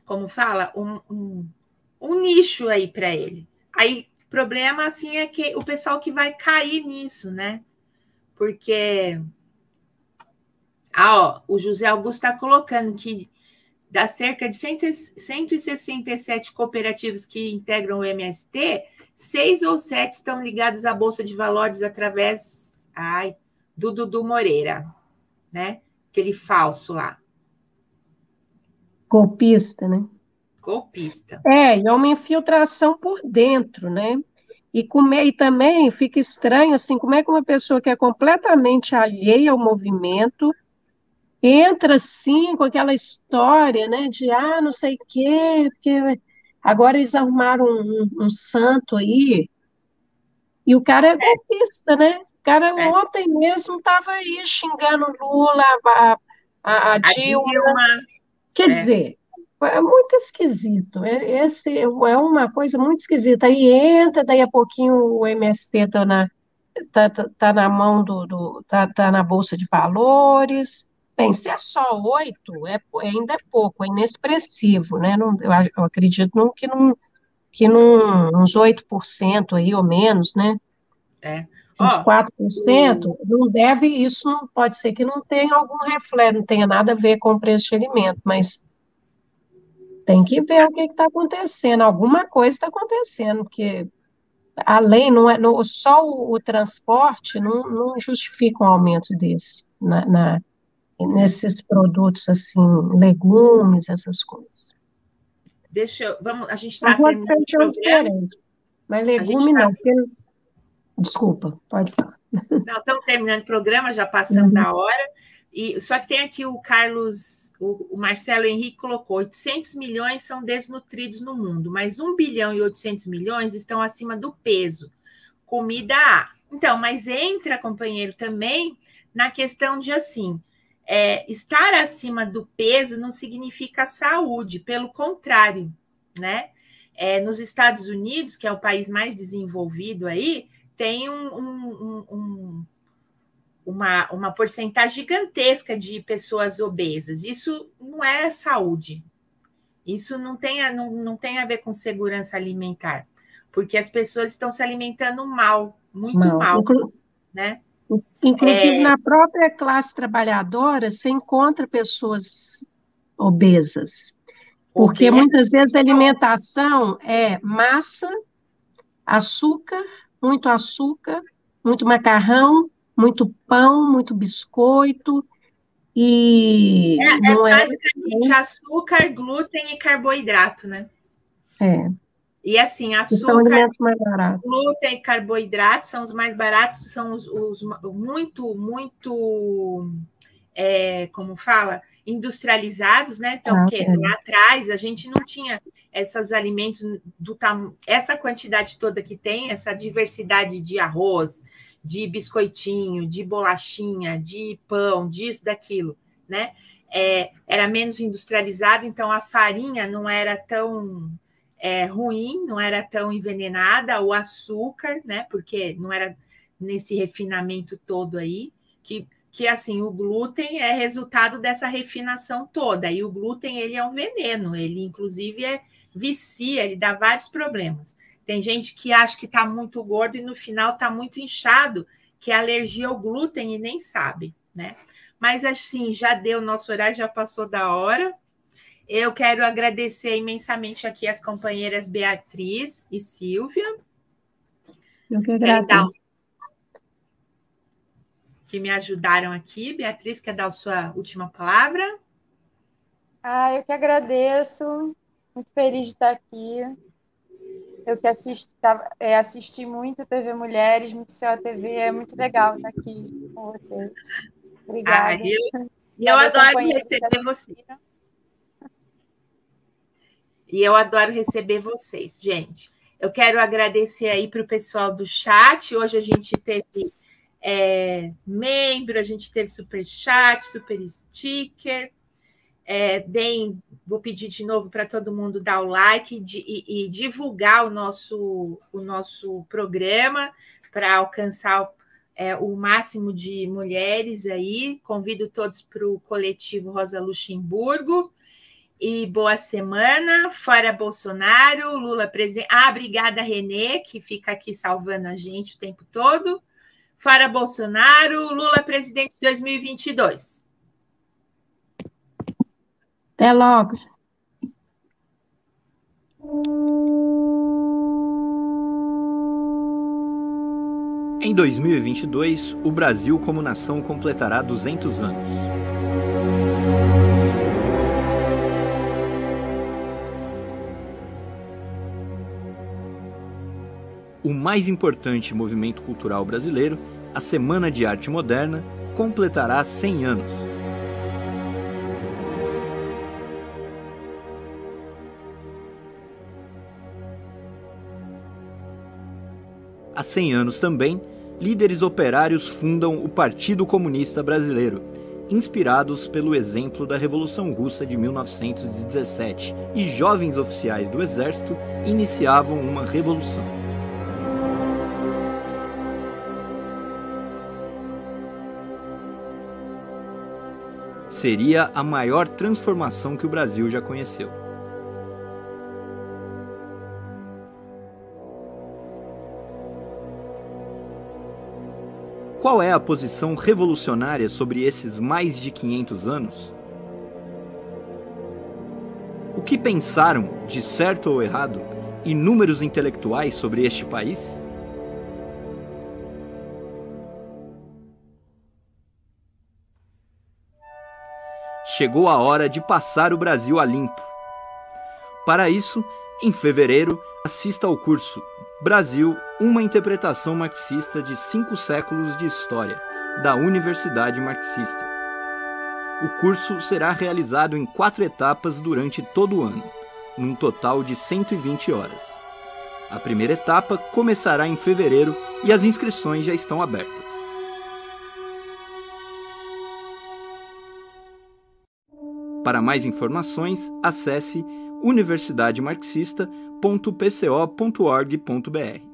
como fala, um nicho aí para ele. Aí, o problema, assim, é que o pessoal que vai cair nisso, né? Porque, o José Augusto está colocando que das cerca de 167 cooperativas que integram o MST, 6 ou 7 estão ligadas à Bolsa de Valores através do Dudu Moreira, né? Aquele falso lá. Golpista, né? Golpista. E é uma infiltração por dentro, né? E também fica estranho, assim, como é que uma pessoa que é completamente alheia ao movimento entra, assim, com aquela história, né, de, não sei o quê, porque agora eles arrumaram um santo aí, e o cara é golpista, né? O cara ontem mesmo estava aí xingando Lula, a A Dilma. Dilma. Quer dizer, é muito esquisito. Esse é uma coisa muito esquisita. Aí entra, daí a pouquinho o MST tá na mão tá na Bolsa de Valores. Bem, se é só 8, ainda é pouco, é inexpressivo, né? Não, eu acredito uns 8% aí, ou menos, né? Uns Ó, 4%, não deve, isso não pode ser que não tenha algum reflexo, não tenha nada a ver com o preço de alimento, mas tem que ver o que está acontecendo. Alguma coisa está acontecendo, porque além, não é, só o transporte não justifica um aumento desse nesses produtos assim, legumes, essas coisas. a gente está Arroz e terminando o feijão programa. diferente, mas A gente legume não, porque... Desculpa, pode falar. Não, estamos terminando o programa, já passando Uhum. da hora. Só que tem aqui o Carlos, o Marcelo Henrique colocou: 800 milhões são desnutridos no mundo, mas 1 bilhão e 800 milhões estão acima do peso. Comida há. Então, mas entra, companheiro, também na questão de assim, estar acima do peso não significa saúde, pelo contrário, né? Nos Estados Unidos, que é o país mais desenvolvido aí, tem uma porcentagem gigantesca de pessoas obesas. Isso não é saúde. Isso não tem a ver com segurança alimentar, porque as pessoas estão se alimentando mal, muito mal, né? Inclusive, na própria classe trabalhadora, você encontra pessoas obesas, porque muitas vezes a alimentação é massa, açúcar, muito macarrão, muito pão, muito biscoito, e não é... basicamente açúcar, glúten e carboidrato, né? E assim, açúcar, são alimentos mais baratos. Glúten e carboidrato são os mais baratos, são os muito, como fala? Industrializados, né? Então, porque lá atrás a gente não tinha esses alimentos essa quantidade toda que tem, essa diversidade de arroz, de biscoitinho, de bolachinha, de pão, disso, daquilo, né? Era menos industrializado, então a farinha não era tão ruim, não era tão envenenada, o açúcar, né? Porque não era nesse refinamento todo aí, que assim, o glúten é resultado dessa refinação toda, e o glúten, ele é um veneno, ele inclusive vicia, ele dá vários problemas. Tem gente que acha que está muito gordo e no final está muito inchado, que é alergia ao glúten e nem sabe, né? Mas assim, já deu, nosso horário já passou da hora. Eu quero agradecer imensamente aqui as companheiras Beatriz e Silvia. Eu que agradeço. Que me ajudaram aqui. Beatriz, quer dar a sua última palavra? Eu que agradeço. Muito feliz de estar aqui. Eu que assisti muito TV Mulheres, muito Céu TV. É muito legal estar aqui com vocês. Obrigada. Eu adoro receber vocês. E eu adoro receber vocês, gente. Eu quero agradecer aí para o pessoal do chat. Hoje a gente teve membro, a gente teve super chat, super sticker. Vou pedir de novo para todo mundo dar o like e divulgar o nosso programa para alcançar o máximo de mulheres aí. Convido todos para o coletivo Rosa Luxemburgo. E boa semana, fora Bolsonaro, Lula presidente. Obrigada, Renê, que fica aqui salvando a gente o tempo todo. Fora Bolsonaro, Lula presidente de 2022. Até logo. Em 2022, o Brasil como nação completará 200 anos. O mais importante movimento cultural brasileiro, a Semana de Arte Moderna, completará 100 anos. Há 100 anos também, líderes operários fundam o Partido Comunista Brasileiro, inspirados pelo exemplo da Revolução Russa de 1917, e jovens oficiais do exército iniciavam uma revolução. Seria a maior transformação que o Brasil já conheceu. Qual é a posição revolucionária sobre esses mais de 500 anos? O que pensaram, de certo ou errado, inúmeros intelectuais sobre este país? Chegou a hora de passar o Brasil a limpo. Para isso, em fevereiro, assista ao curso Brasil, uma interpretação marxista de 5 séculos de história, da Universidade Marxista. O curso será realizado em 4 etapas durante todo o ano, num total de 120 horas. A primeira etapa começará em fevereiro e as inscrições já estão abertas. Para mais informações, acesse universidademarxista.pco.org.br.